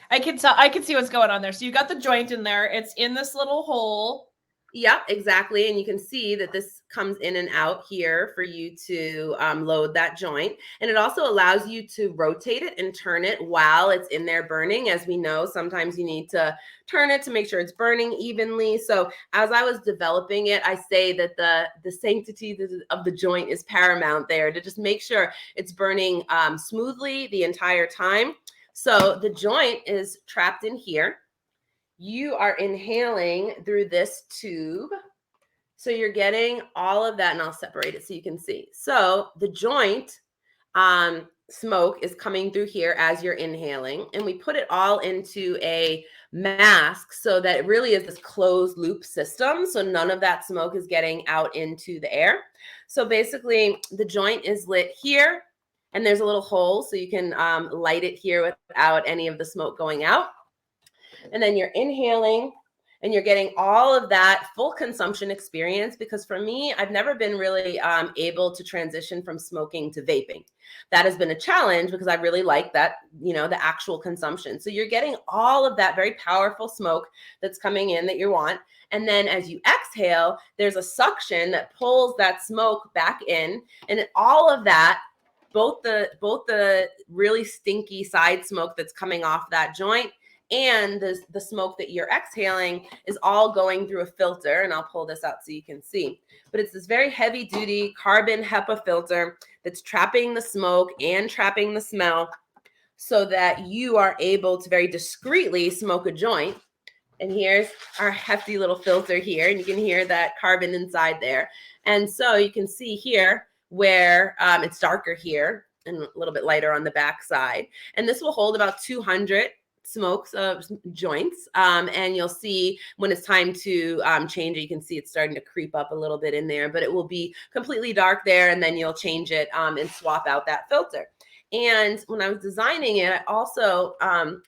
I can tell. I can see what's going on there. So you got the joint in there. It's in this little hole. Yep, exactly. And you can see that this comes in and out here for you to load that joint. And it also allows you to rotate it and turn it while it's in there burning. As we know, sometimes you need to turn it to make sure it's burning evenly. So as I was developing it, I say that the sanctity of the joint is paramount there, to just make sure it's burning smoothly the entire time. So the joint is trapped in here. You are inhaling through this tube. So you're getting all of that, and I'll separate it so you can see. So the joint smoke is coming through here as you're inhaling, and we put it all into a mask so that it really is this closed loop system. So none of that smoke is getting out into the air. So basically the joint is lit here, and there's a little hole so you can light it here without any of the smoke going out. And then you're inhaling and you're getting all of that full consumption experience, because for me, I've never been really able to transition from smoking to vaping. That has been a challenge because I really like that, you know, the actual consumption. So you're getting all of that very powerful smoke that's coming in that you want. And then as you exhale, there's a suction that pulls that smoke back in, and all of that, both the really stinky side smoke that's coming off that joint and the smoke that you're exhaling is all going through a filter. And I'll pull this out so you can see. But it's this very heavy duty carbon HEPA filter that's trapping the smoke and trapping the smell so that you are able to very discreetly smoke a joint. And here's our hefty little filter here. And you can hear that carbon inside there. And so you can see here where it's darker here and a little bit lighter on the back side. And this will hold about 200 smokes of joints, and you'll see when it's time to change it, you can see it's starting to creep up a little bit in there, but it will be completely dark there, and then you'll change it and swap out that filter. And when I was designing it, I also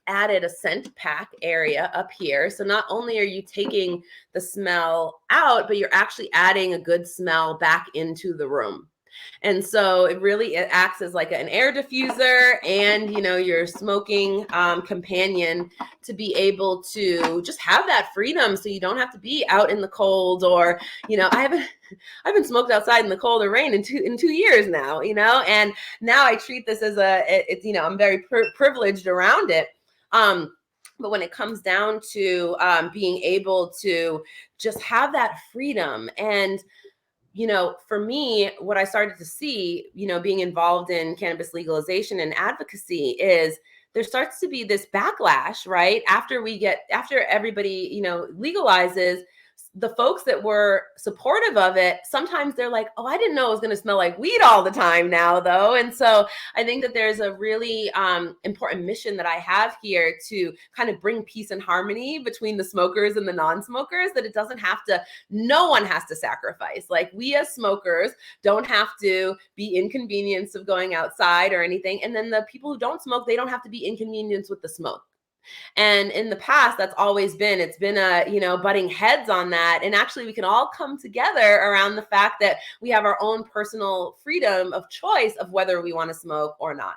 added a scent pack area up here. So not only are you taking the smell out, but you're actually adding a good smell back into the room. And so it acts as like an air diffuser and, you know, your smoking companion to be able to just have that freedom, so you don't have to be out in the cold, or, you know, I haven't smoked outside in the cold or rain in 2 years now, you know, and now I treat this as it's, you know, I'm very privileged around it. But when it comes down to being able to just have that freedom, and you know, for me, what I started to see, you know, being involved in cannabis legalization and advocacy, is there starts to be this backlash, right? After everybody, you know, legalizes, the folks that were supportive of it, sometimes they're like, oh, I didn't know it was going to smell like weed all the time now, though. And so I think that there's a really important mission that I have here to kind of bring peace and harmony between the smokers and the non-smokers, that it doesn't have to, no one has to sacrifice. Like, we as smokers don't have to be inconvenienced of going outside or anything. And then the people who don't smoke, they don't have to be inconvenienced with the smoke. And in the past, that's always been, it's been a, butting heads on that. And actually, we can all come together around the fact that we have our own personal freedom of choice of whether we want to smoke or not.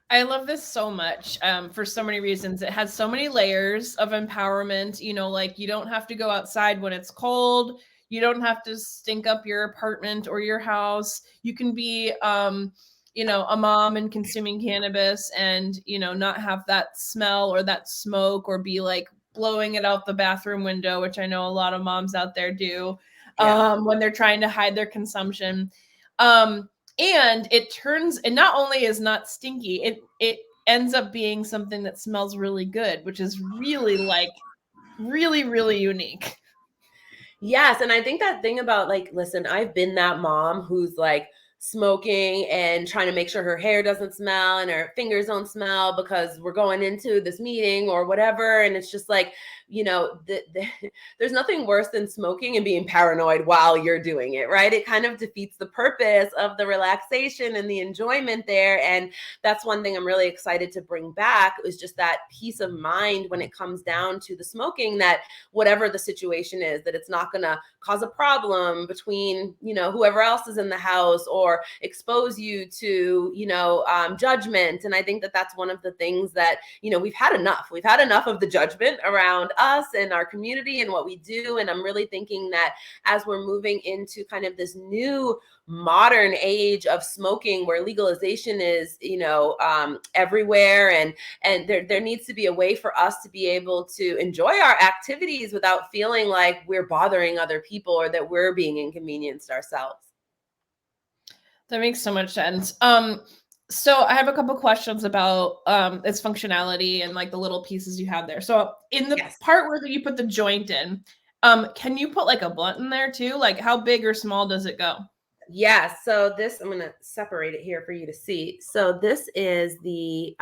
I love this so much for so many reasons. It has so many layers of empowerment. Like, you don't have to go outside when it's cold. You don't have to stink up your apartment or your house. You can be a mom and consuming cannabis and, not have that smell or that smoke, or be like blowing it out the bathroom window, which I know a lot of moms out there do when they're trying to hide their consumption. And it not only is not stinky, it ends up being something that smells really good, which is really really unique. Yes. And I think that thing about, like, listen, I've been that mom who's like smoking and trying to make sure her hair doesn't smell and her fingers don't smell because we're going into this meeting or whatever. And it's just like, there's nothing worse than smoking and being paranoid while you're doing it, right? It kind of defeats the purpose of the relaxation and the enjoyment there. And that's one thing I'm really excited to bring back, is just that peace of mind when it comes down to the smoking, that whatever the situation is, that it's not going to cause a problem between, whoever else is in the house, or expose you to, judgment. And I think that that's one of the things that, we've had enough. We've had enough of the judgment around us and our community and what we do. And I'm really thinking that as we're moving into kind of this new modern age of smoking, where legalization is, everywhere, and there needs to be a way for us to be able to enjoy our activities without feeling like we're bothering other people or that we're being inconvenienced ourselves. That makes so much sense. So I have a couple questions about its functionality and like the little pieces you have there. So in the part where you put the joint in, can you put like a blunt in there too? Like, how big or small does it go? Yeah, so this, I'm going to separate it here for you to see. So this is the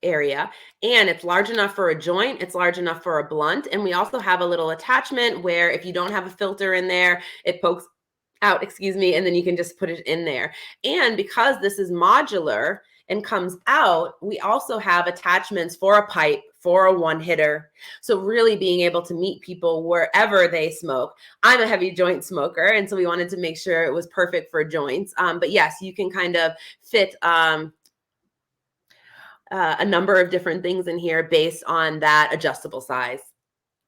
area, and it's large enough for a joint, it's large enough for a blunt. And we also have a little attachment where if you don't have a filter in there, it pokes out, and then you can just put it in there. And because this is modular and comes out, we also have attachments for a pipe, for a one hitter. So really being able to meet people wherever they smoke. I'm a heavy joint smoker, and so we wanted to make sure it was perfect for joints. But yes, you can kind of fit a number of different things in here based on that adjustable size.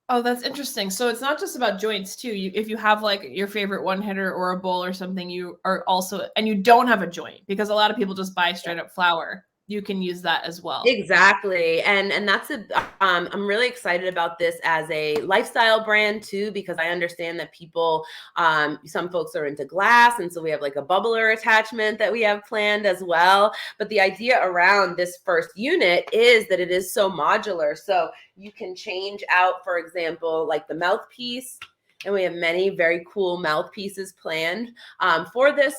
Oh, that's interesting. So it's not just about joints too. If you have like your favorite one hitter or a bowl or something, you are also, and you don't have a joint, because a lot of people just buy straight up flour, you can use that as well. Exactly. And that's I'm really excited about this as a lifestyle brand too, because I understand that people, some folks are into glass. And so we have like a bubbler attachment that we have planned as well. But the idea around this first unit is that it is so modular. So you can change out, for example, like the mouthpiece. And we have many very cool mouthpieces planned for this.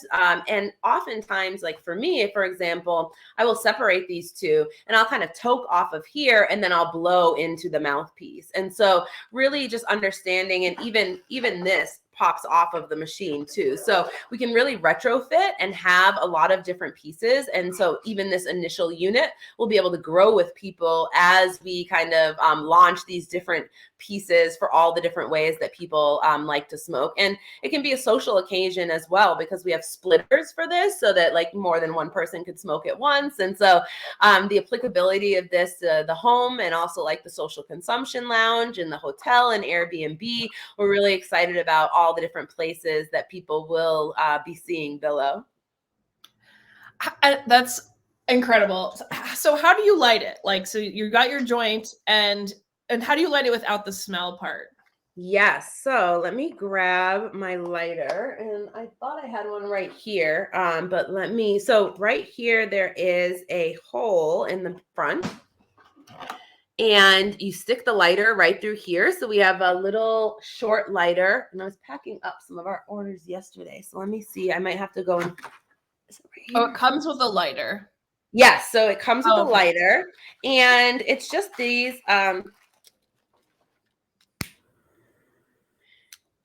And oftentimes, like for me, for example, I will separate these two and I'll kind of toke off of here and then I'll blow into the mouthpiece. And so really just understanding, and even this pops off of the machine too. So we can really retrofit and have a lot of different pieces. And so even this initial unit will be able to grow with people as we kind of launch these different pieces for all the different ways that people like to smoke. And it can be a social occasion as well, because we have splitters for this so that like more than one person could smoke at once. And so the applicability of this to the home, and also like the social consumption lounge and the hotel and Airbnb, we're really excited about all the different places that people will be seeing Billow. That's incredible. So how do you light it? Like, so you got your joint, and how do you light it without the smell part? Yes. So let me grab my lighter, and I thought I had one right here. But so right here, there is a hole in the front. and you stick the lighter right through here. So we have a little short lighter, and I was packing up some of our orders yesterday. So let me see. I might have to go and. Is it right Oh, here? it comes with a lighter. Yes, so it comes with a Okay. lighter, and it's just these.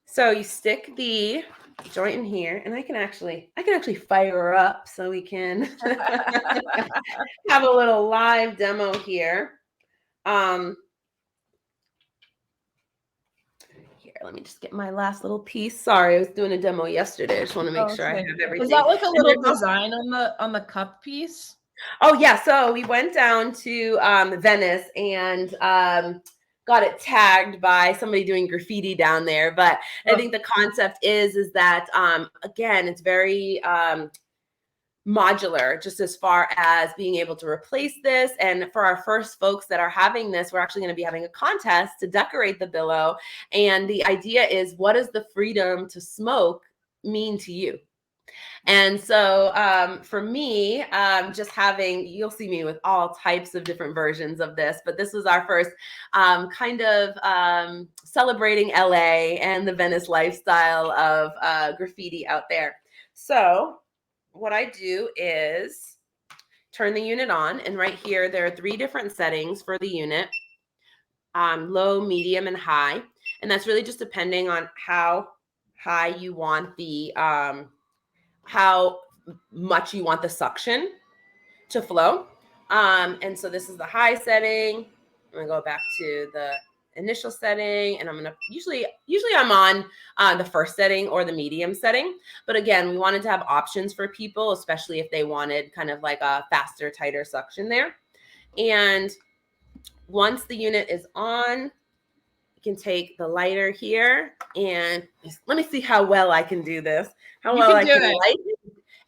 So you stick the joint in here, and I can actually fire up so we can have a little live demo here. Here, let me just get my last little piece. Sorry, I was doing a demo yesterday. I just want to make sure I have everything. Is that like a And little there's design on the cup piece? Oh yeah, so we went down to Venice and got it tagged by somebody doing graffiti down there. But I think the concept is that again, it's very modular, just as far as being able to replace this. And for our first folks that are having this, we're actually going to be having a contest to decorate the Billow. And the idea is, what does the freedom to smoke mean to you? And so for me, just having, you'll see me with all types of different versions of this, but this was our first kind of celebrating LA and the Venice lifestyle of graffiti out there. So what I do is turn the unit on, and right here, there are 3 different settings for the unit, low, medium, and high. And that's really just depending on how high you want the, how much you want the suction to flow. And so this is the high setting. I'm gonna go back to the initial setting, and I'm gonna usually I'm on the first setting or the medium setting. But again, we wanted to have options for people, especially if they wanted kind of like a faster, tighter suction there. And once the unit is on, you can take the lighter here, and let me see how well I can do this. How well I can light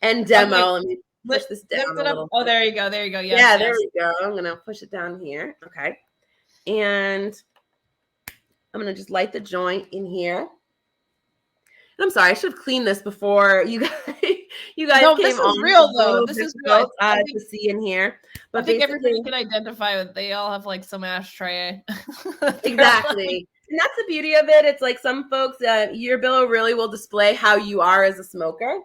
and demo. Let me push this down a little. Oh, there you go. There you go. Yes, yeah, there we go. I'm going to push it down here. Okay. And I'm going to just light the joint in here. And I'm sorry, I should have cleaned this before you guys no, came this on. is real though. This is real. To see in here. But I think everybody can identify with. They all have like some ashtray. Exactly. And that's the beauty of it. It's like some folks, your Billow really will display how you are as a smoker.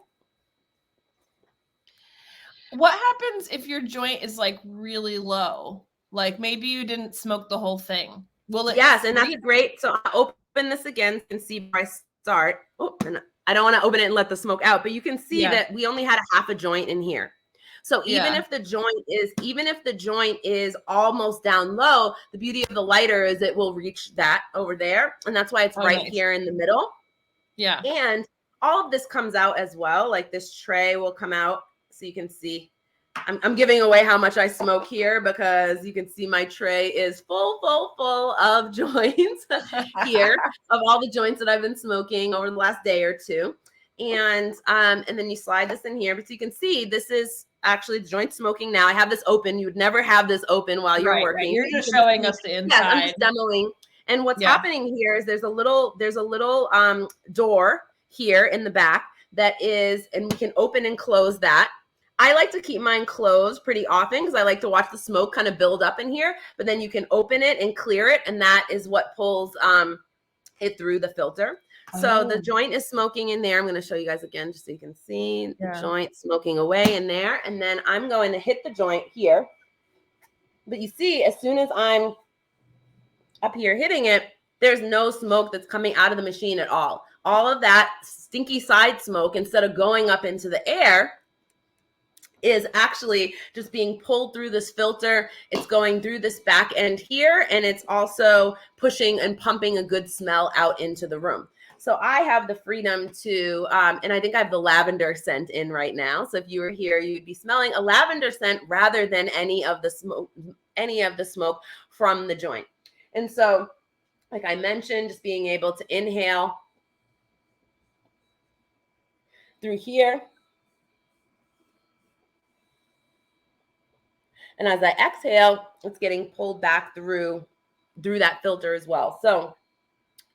What happens if your joint is like really low? Like maybe you didn't smoke the whole thing. Will it? Yes, and that's great. So I'll open this again so you can see where I start. Oh, and I don't want to open it and let the smoke out, but you can see that we only had a half a joint in here. So even if the joint is almost down low, the beauty of the lighter is it will reach that over there. And that's why it's here in the middle. Yeah. And all of this comes out as well. Like this tray will come out so you can see. I'm giving away how much I smoke here because you can see my tray is full of joints here, of all the joints that I've been smoking over the last day or two. And then you slide this in here, but you can see this is actually the joint smoking now. I have this open. You would never have this open while you're working. Right. You're just showing us the inside. Yes, I'm just demoing. And what's happening here is there's a little door here in the back that is, and we can open and close that. I like to keep mine closed pretty often because I like to watch the smoke kind of build up in here, but then you can open it and clear it, and that is what pulls it through the filter. So the joint is smoking in there. I'm going to show you guys again just so you can see the joint smoking away in there. And then I'm going to hit the joint here. But you see, as soon as I'm up here hitting it, there's no smoke that's coming out of the machine at all. All of that stinky side smoke, instead of going up into the air, is actually just being pulled through this filter. It's going through this back end here, and it's also pushing and pumping a good smell out into the room. So I have the freedom to, and I think I have the lavender scent in right now. So if you were here, you'd be smelling a lavender scent rather than any of the smoke from the joint. And so, like I mentioned, just being able to inhale through here. And as I exhale, it's getting pulled back through that filter as well. So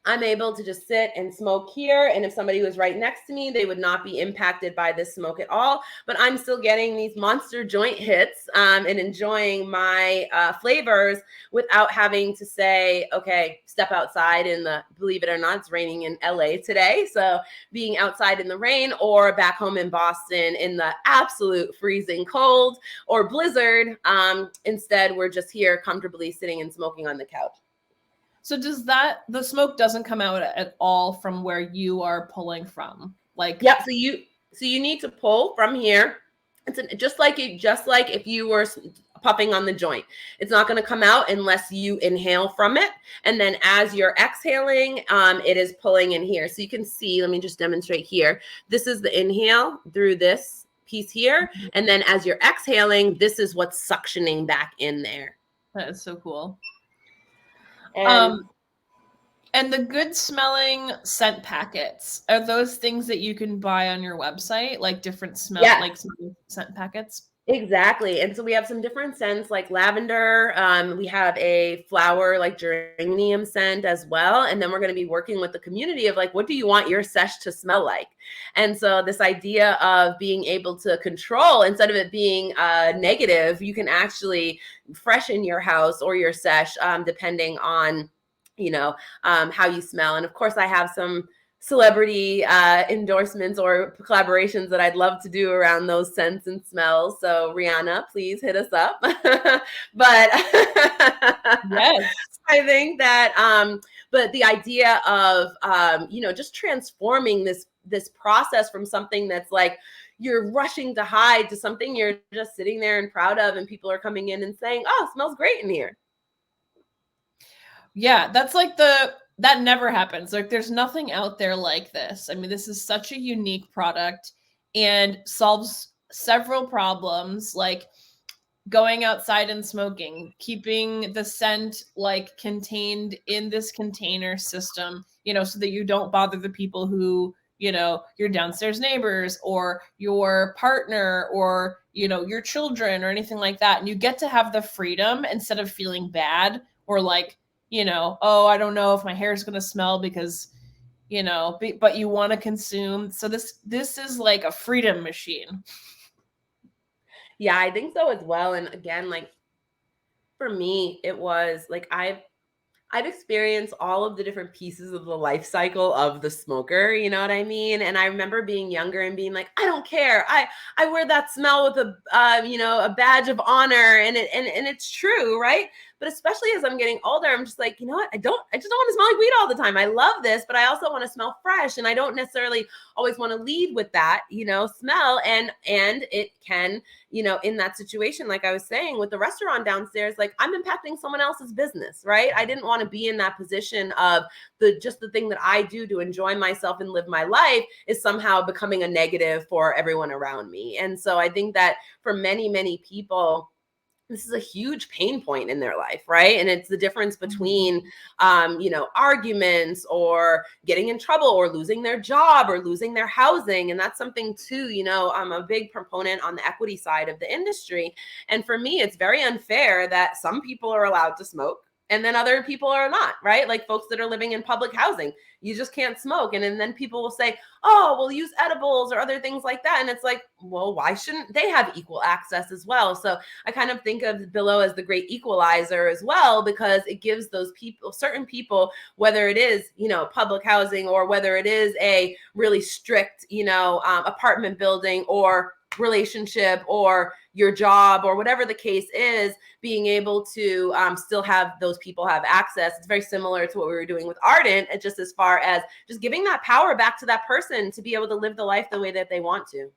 I'm able to just sit and smoke here. And if somebody was right next to me, they would not be impacted by this smoke at all. But I'm still getting these monster joint hits and enjoying my flavors without having to say, okay, step outside in the, believe it or not, it's raining in LA today. So being outside in the rain, or back home in Boston in the absolute freezing cold or blizzard. Instead, we're just here comfortably sitting and smoking on the couch. So does the smoke doesn't come out at all from where you are pulling from? Like, yeah, so you need to pull from here. It's just like if you were puffing on the joint. It's not going to come out unless you inhale from it. And then as you're exhaling, it is pulling in here. So you can see, let me just demonstrate here. This is the inhale through this piece here. And then as you're exhaling, this is what's suctioning back in there. That is so cool. And the good smelling scent packets, are those things that you can buy on your website, like different like scent packets? Exactly. And so we have some different scents like lavender. We have a flower like geranium scent as well. And then we're going to be working with the community of like, what do you want your sesh to smell like? And so this idea of being able to control, instead of it being negative, you can actually freshen your house or your sesh depending on, how you smell. And of course, I have some celebrity endorsements or collaborations that I'd love to do around those scents and smells. So Rihanna, please hit us up. But yes, I think that but the idea of just transforming this process from something that's like you're rushing to hide to something you're just sitting there and proud of, and people are coming in and saying, oh, it smells great in here. Yeah, that's like that never happens. Like there's nothing out there like this. I mean, this is such a unique product and solves several problems, like going outside and smoking, keeping the scent like contained in this container system, so that you don't bother the people who, your downstairs neighbors or your partner or, your children or anything like that. And you get to have the freedom instead of feeling bad or like, oh, I don't know if my hair is going to smell because, but you want to consume. So this is like a freedom machine. Yeah, I think so as well. And again, like for me, it was like I've experienced all of the different pieces of the life cycle of the smoker, you know what I mean? And I remember being younger and being like, I don't care. I wear that smell with a a badge of honor, and it's true, right? But especially as I'm getting older, I'm just like, you know what? I just don't want to smell like weed all the time. I love this, but I also want to smell fresh, and I don't necessarily always want to lead with that, smell. And it can, in that situation, like I was saying with the restaurant downstairs, like I'm impacting someone else's business, right? I didn't want to be in that position of the thing that I do to enjoy myself and live my life is somehow becoming a negative for everyone around me. And so I think that for many, many people, this is a huge pain point in their life, right? And it's the difference between, arguments or getting in trouble or losing their job or losing their housing. And that's something too, I'm a big proponent on the equity side of the industry. And for me, it's very unfair that some people are allowed to smoke and then other people are not, right? Like folks that are living in public housing, you just can't smoke. And then people will say, oh, we'll use edibles or other things like that. And it's like, well, why shouldn't they have equal access as well? So I kind of think of Billow as the great equalizer as well, because it gives those people, certain people, whether it is, public housing or whether it is a really strict, apartment building or relationship or your job or whatever the case is, being able to still have those people have access. It's very similar to what we were doing with Ardent, just as far as just giving that power back to that person to be able to live the life the way that they want to.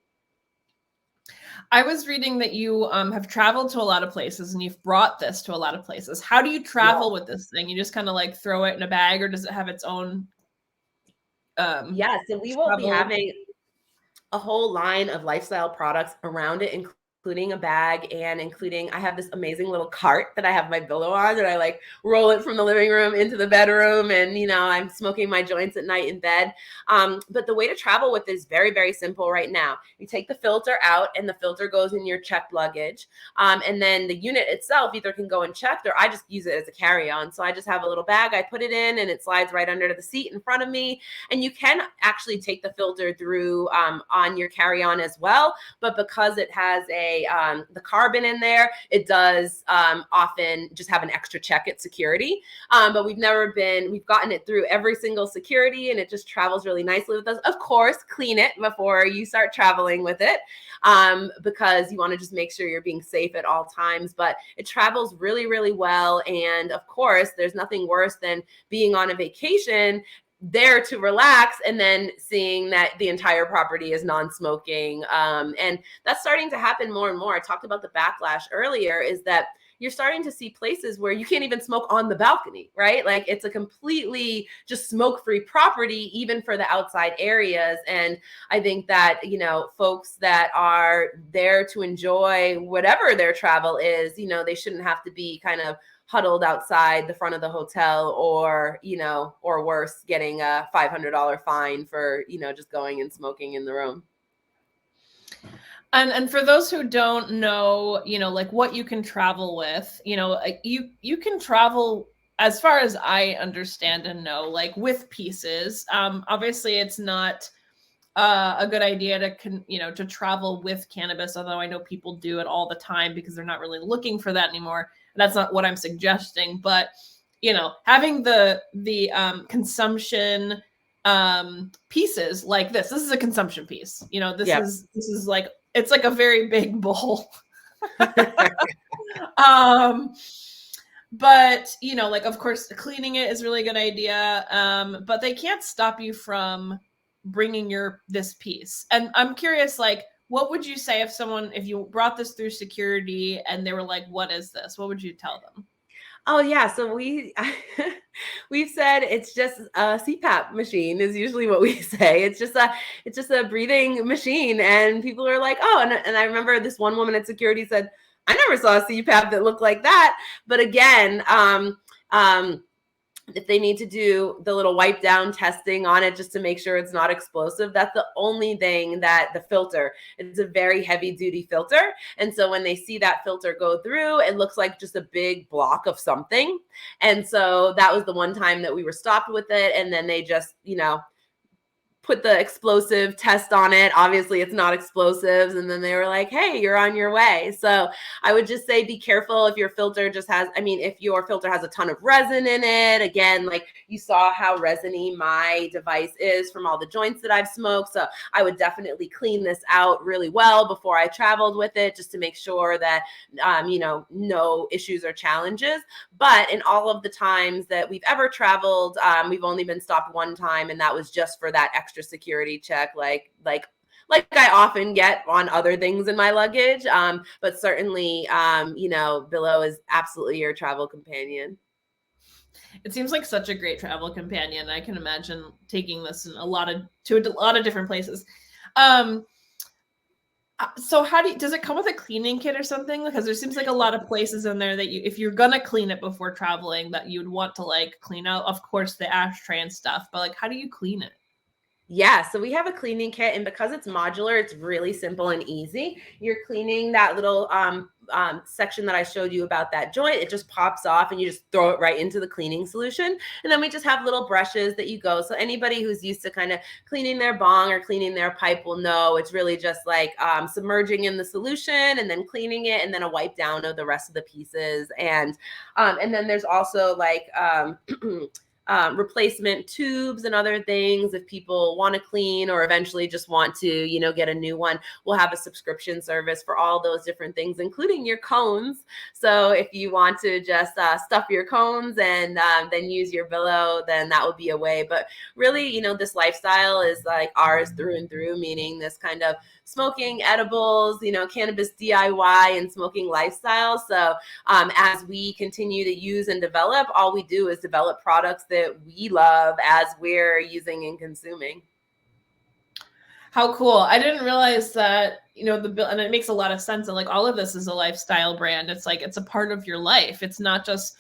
I was reading that you have traveled to a lot of places and you've brought this to a lot of places. How do you travel with this thing? You just kind of like throw it in a bag, or does it have its own? So we will be having a whole line of lifestyle products around it, including a bag and including, I have this amazing little cart that I have my Billow on, and I like roll it from the living room into the bedroom, and I'm smoking my joints at night in bed. But the way to travel with it is very, very simple right now. You take the filter out, and the filter goes in your checked luggage. And then the unit itself either can go unchecked, or I just use it as a carry-on. So I just have a little bag, I put it in, and it slides right under the seat in front of me. And you can actually take the filter through on your carry-on as well. But because it has the carbon in there, it does often just have an extra check at security. But we've gotten it through every single security, and it just travels really nicely with us. Of course, clean it before you start traveling with it, because you want to just make sure you're being safe at all times. But it travels really, really well. And of course, there's nothing worse than being on a vacation there to relax and then seeing that the entire property is non-smoking. And that's starting to happen more and more. I talked about the backlash earlier, is that you're starting to see places where you can't even smoke on the balcony, right? Like it's a completely just smoke-free property, even for the outside areas. And I think that, folks that are there to enjoy whatever their travel is, they shouldn't have to be kind of huddled outside the front of the hotel, or worse, getting a $500 fine for, just going and smoking in the room. And for those who don't know, like what you can travel with, you can travel, as far as I understand and know, like with pieces. Obviously it's not a good idea to travel with cannabis, although I know people do it all the time because they're not really looking for that anymore. That's not what I'm suggesting, but having the consumption pieces like this is a consumption piece. This is like, it's like a very big bowl. But like, of course, cleaning it is a really good idea. But they can't stop you from bringing this piece. And I'm curious, like, what would you say if you brought this through security and they were like, what is this? What would you tell them? Oh yeah, so we've said it's just a CPAP machine is usually what we say. It's just a breathing machine, and people are like, oh, and I remember this one woman at security said, I never saw a CPAP that looked like that. But again, if they need to do the little wipe down testing on it just to make sure it's not explosive, that's the only thing that the filter, it's a very heavy duty filter. And so when they see that filter go through, it looks like just a big block of something. And so that was the one time that we were stopped with it. And then they just, put the explosive test on it. Obviously it's not explosives. And then they were like, hey, you're on your way. So I would just say, be careful if your filter if your filter has a ton of resin in it. Again, like you saw how resiny my device is from all the joints that I've smoked. So I would definitely clean this out really well before I traveled with it, just to make sure that, no issues or challenges. But in all of the times that we've ever traveled, we've only been stopped one time, and that was just for that extra security check, like I often get on other things in my luggage. But certainly, Billow is absolutely your travel companion. It seems like such a great travel companion. I can imagine taking this in to a lot of different places. So does it come with a cleaning kit or something? Because there seems like a lot of places in there that if you're gonna clean it before traveling, that you'd want to like clean out, of course, the ashtray and stuff. But like, how do you clean it? Yeah, so we have a cleaning kit, and because it's modular, it's really simple and easy. You're cleaning that little section that I showed you about that joint. It just pops off, and you just throw it right into the cleaning solution. And then we just have little brushes that you go. So anybody who's used to kind of cleaning their bong or cleaning their pipe will know it's really just like submerging in the solution and then cleaning it, and then a wipe down of the rest of the pieces. And then there's also like replacement tubes and other things if people want to clean or eventually just want to, get a new one. We'll have a subscription service for all those different things, including your cones. So if you want to just stuff your cones and then use your Billow, then that would be a way. But really, this lifestyle is like ours through and through, meaning this kind of smoking edibles, cannabis DIY and smoking lifestyle. So as we continue to use and develop, all we do is develop products that we love as we're using and consuming. How cool. I didn't realize that, the bill, and it makes a lot of sense. And like all of this is a lifestyle brand. It's like, it's a part of your life. It's not just,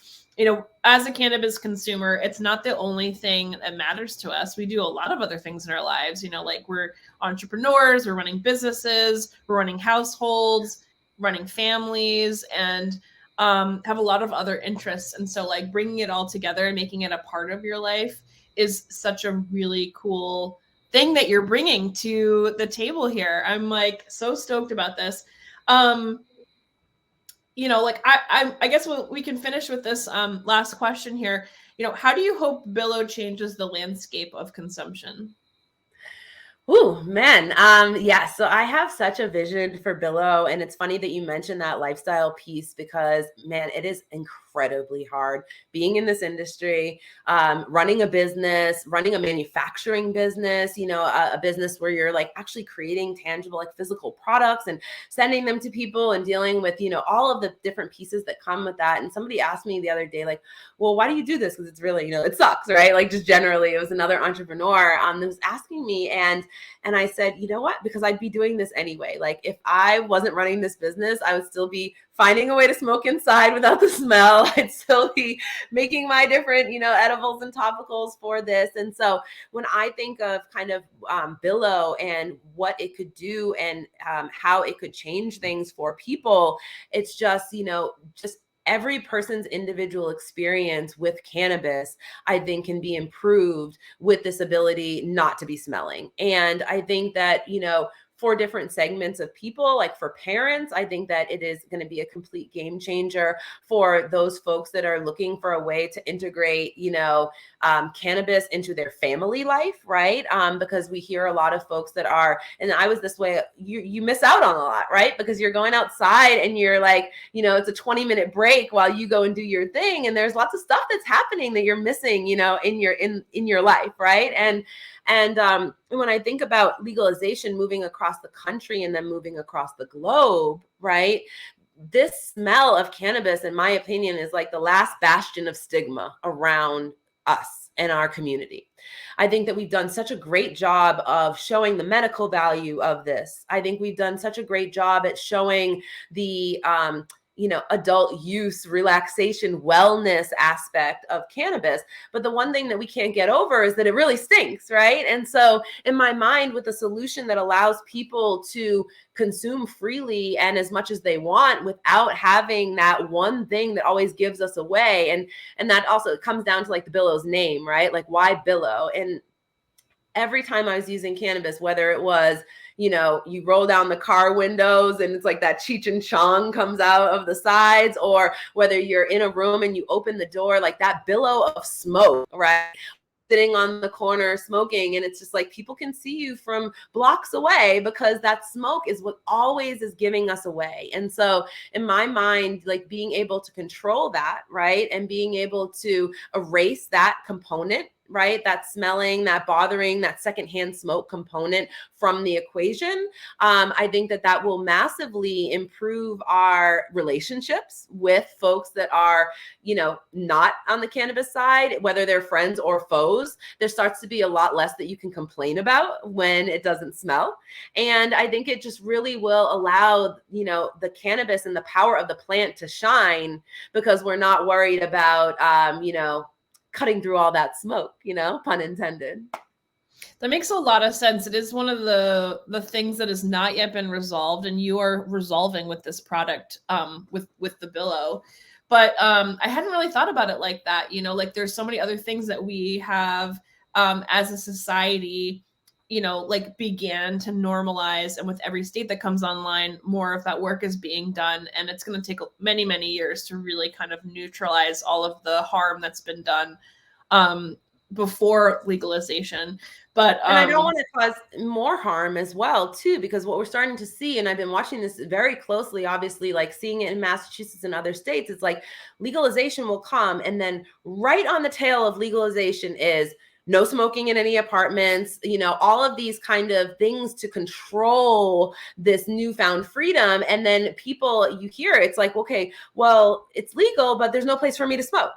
as a cannabis consumer, it's not the only thing that matters to us. We do a lot of other things in our lives, like we're entrepreneurs, we're running businesses, we're running households, running families, and have a lot of other interests. And so like bringing it all together and making it a part of your life is such a really cool thing that you're bringing to the table here. I'm like so stoked about this. Like I guess we can finish with this last question here. How do you hope Billow changes the landscape of consumption? Ooh, man. Yeah, so I have such a vision for Billow, and it's funny that you mentioned that lifestyle piece because, man, it is incredibly hard being in this industry, running a business, running a manufacturing business, a business where you're like actually creating tangible, like physical products and sending them to people and dealing with, all of the different pieces that come with that. And somebody asked me the other day, like, well, why do you do this? Because it's really, it sucks, right? Like just generally, it was another entrepreneur that was asking me, and I said, you know what? Because I'd be doing this anyway. Like if I wasn't running this business, I would still be finding a way to smoke inside without the smell. I'd still be making my different, edibles and topicals for this. And so when I think of kind of Billow and what it could do and how it could change things for people, it's just, just every person's individual experience with cannabis, I think, can be improved with this ability not to be smelling. And I think that, for different segments of people, like for parents, I think that it is going to be a complete game changer for those folks that are looking for a way to integrate, cannabis into their family life, right? Because we hear a lot of folks that are, and I was this way, you miss out on a lot, right? Because you're going outside and you're like, it's a 20-minute break while you go and do your thing. And there's lots of stuff that's happening that you're missing, in your life, right? And when I think about legalization moving across the country and then moving across the globe, right? This smell of cannabis, in my opinion, is like the last bastion of stigma around us and our community. I think that we've done such a great job of showing the medical value of this. I think we've done such a great job at showing the adult use, relaxation, wellness aspect of cannabis. But the one thing that we can't get over is that it really stinks, right? And so in my mind, with a solution that allows people to consume freely and as much as they want without having that one thing that always gives us away. And that also comes down to like the Billow's name, right? Like why Billow? And every time I was using cannabis, whether it was, you roll down the car windows and it's like that Cheech and Chong comes out of the sides, or whether you're in a room and you open the door, like that billow of smoke, right? Sitting on the corner smoking, and it's just like people can see you from blocks away because that smoke is what always is giving us away. And so in my mind, like being able to control that, right, and being able to erase that component, right, that smelling, that bothering, that secondhand smoke component from the equation, I think that will massively improve our relationships with folks that are, not on the cannabis side, whether they're friends or foes. There starts to be a lot less that you can complain about when it doesn't smell. And I think it just really will allow, the cannabis and the power of the plant to shine, because we're not worried about, cutting through all that smoke, pun intended. That makes a lot of sense. It is one of the things that has not yet been resolved, and you are resolving with this product, with the Billow. But I hadn't really thought about it like that. Like there's so many other things that we have as a society, like began to normalize, and with every state that comes online, more of that work is being done, and it's going to take many, many years to really kind of neutralize all of the harm that's been done before legalization. But and I don't want to cause more harm as well, too, because what we're starting to see, and I've been watching this very closely, obviously, like seeing it in Massachusetts and other states, it's like legalization will come, and then right on the tail of legalization is no smoking in any apartments, all of these kind of things to control this newfound freedom. And then people, you hear it's like, okay, well, it's legal, but there's no place for me to smoke.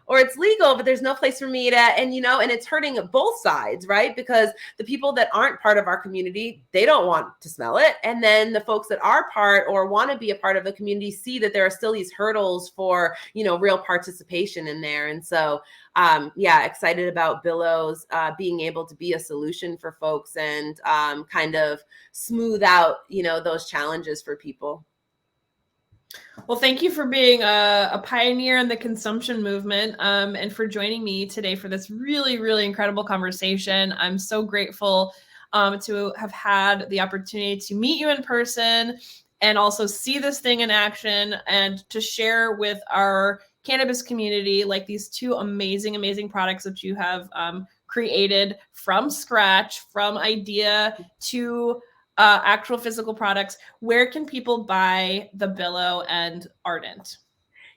or it's legal, but there's no place for me to, and and it's hurting both sides, right? Because the people that aren't part of our community, they don't want to smell it. And then the folks that are part or want to be a part of the community see that there are still these hurdles for, real participation in there. And so, excited about Billow's being able to be a solution for folks and kind of smooth out, those challenges for people. Well, thank you for being a pioneer in the consumption movement and for joining me today for this really, really incredible conversation. I'm so grateful to have had the opportunity to meet you in person and also see this thing in action and to share with our cannabis community like these two amazing, amazing products that you have created from scratch, from idea to actual physical products. Where can people buy the Billow and Ardent?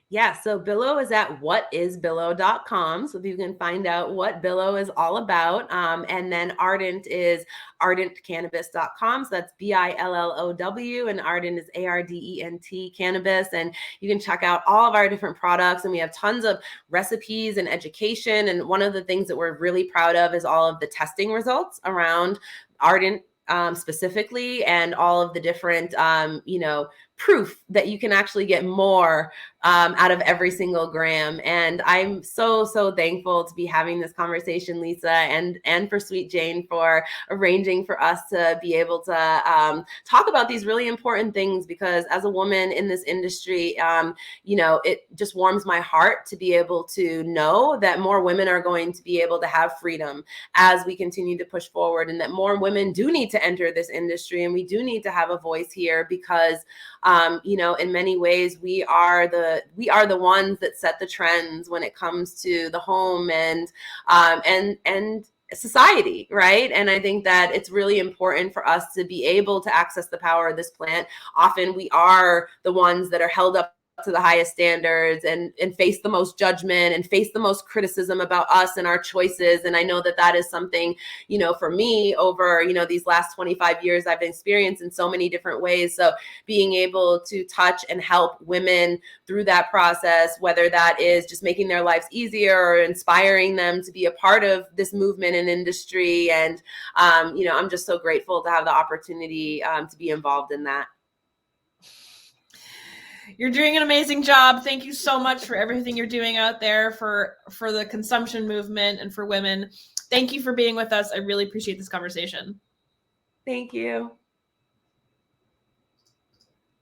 Yeah, so Billow is at whatisbillow.com. So you can find out what Billow is all about. And then Ardent is ardentcannabis.com. So that's BILLOW, and Ardent is ARDENT cannabis. And you can check out all of our different products. And we have tons of recipes and education. And one of the things that we're really proud of is all of the testing results around Ardent specifically, and all of the different, proof that you can actually get more out of every single gram. And I'm so, so thankful to be having this conversation, Lisa, and for Sweet Jane for arranging for us to be able to talk about these really important things, because as a woman in this industry, it just warms my heart to be able to know that more women are going to be able to have freedom as we continue to push forward, and that more women do need to enter this industry, and we do need to have a voice here, because in many ways we are the ones that set the trends when it comes to the home and society, right? And I think that it's really important for us to be able to access the power of this plant. Often we are the ones that are held up to the highest standards and face the most judgment and face the most criticism about us and our choices. And I know that that is something, for me over, these last 25 years I've experienced in so many different ways. So being able to touch and help women through that process, whether that is just making their lives easier or inspiring them to be a part of this movement and industry. And, I'm just so grateful to have the opportunity to be involved in that. You're doing an amazing job. Thank you so much for everything you're doing out there for the consumption movement and for women. Thank you for being with us. I really appreciate this conversation. Thank you.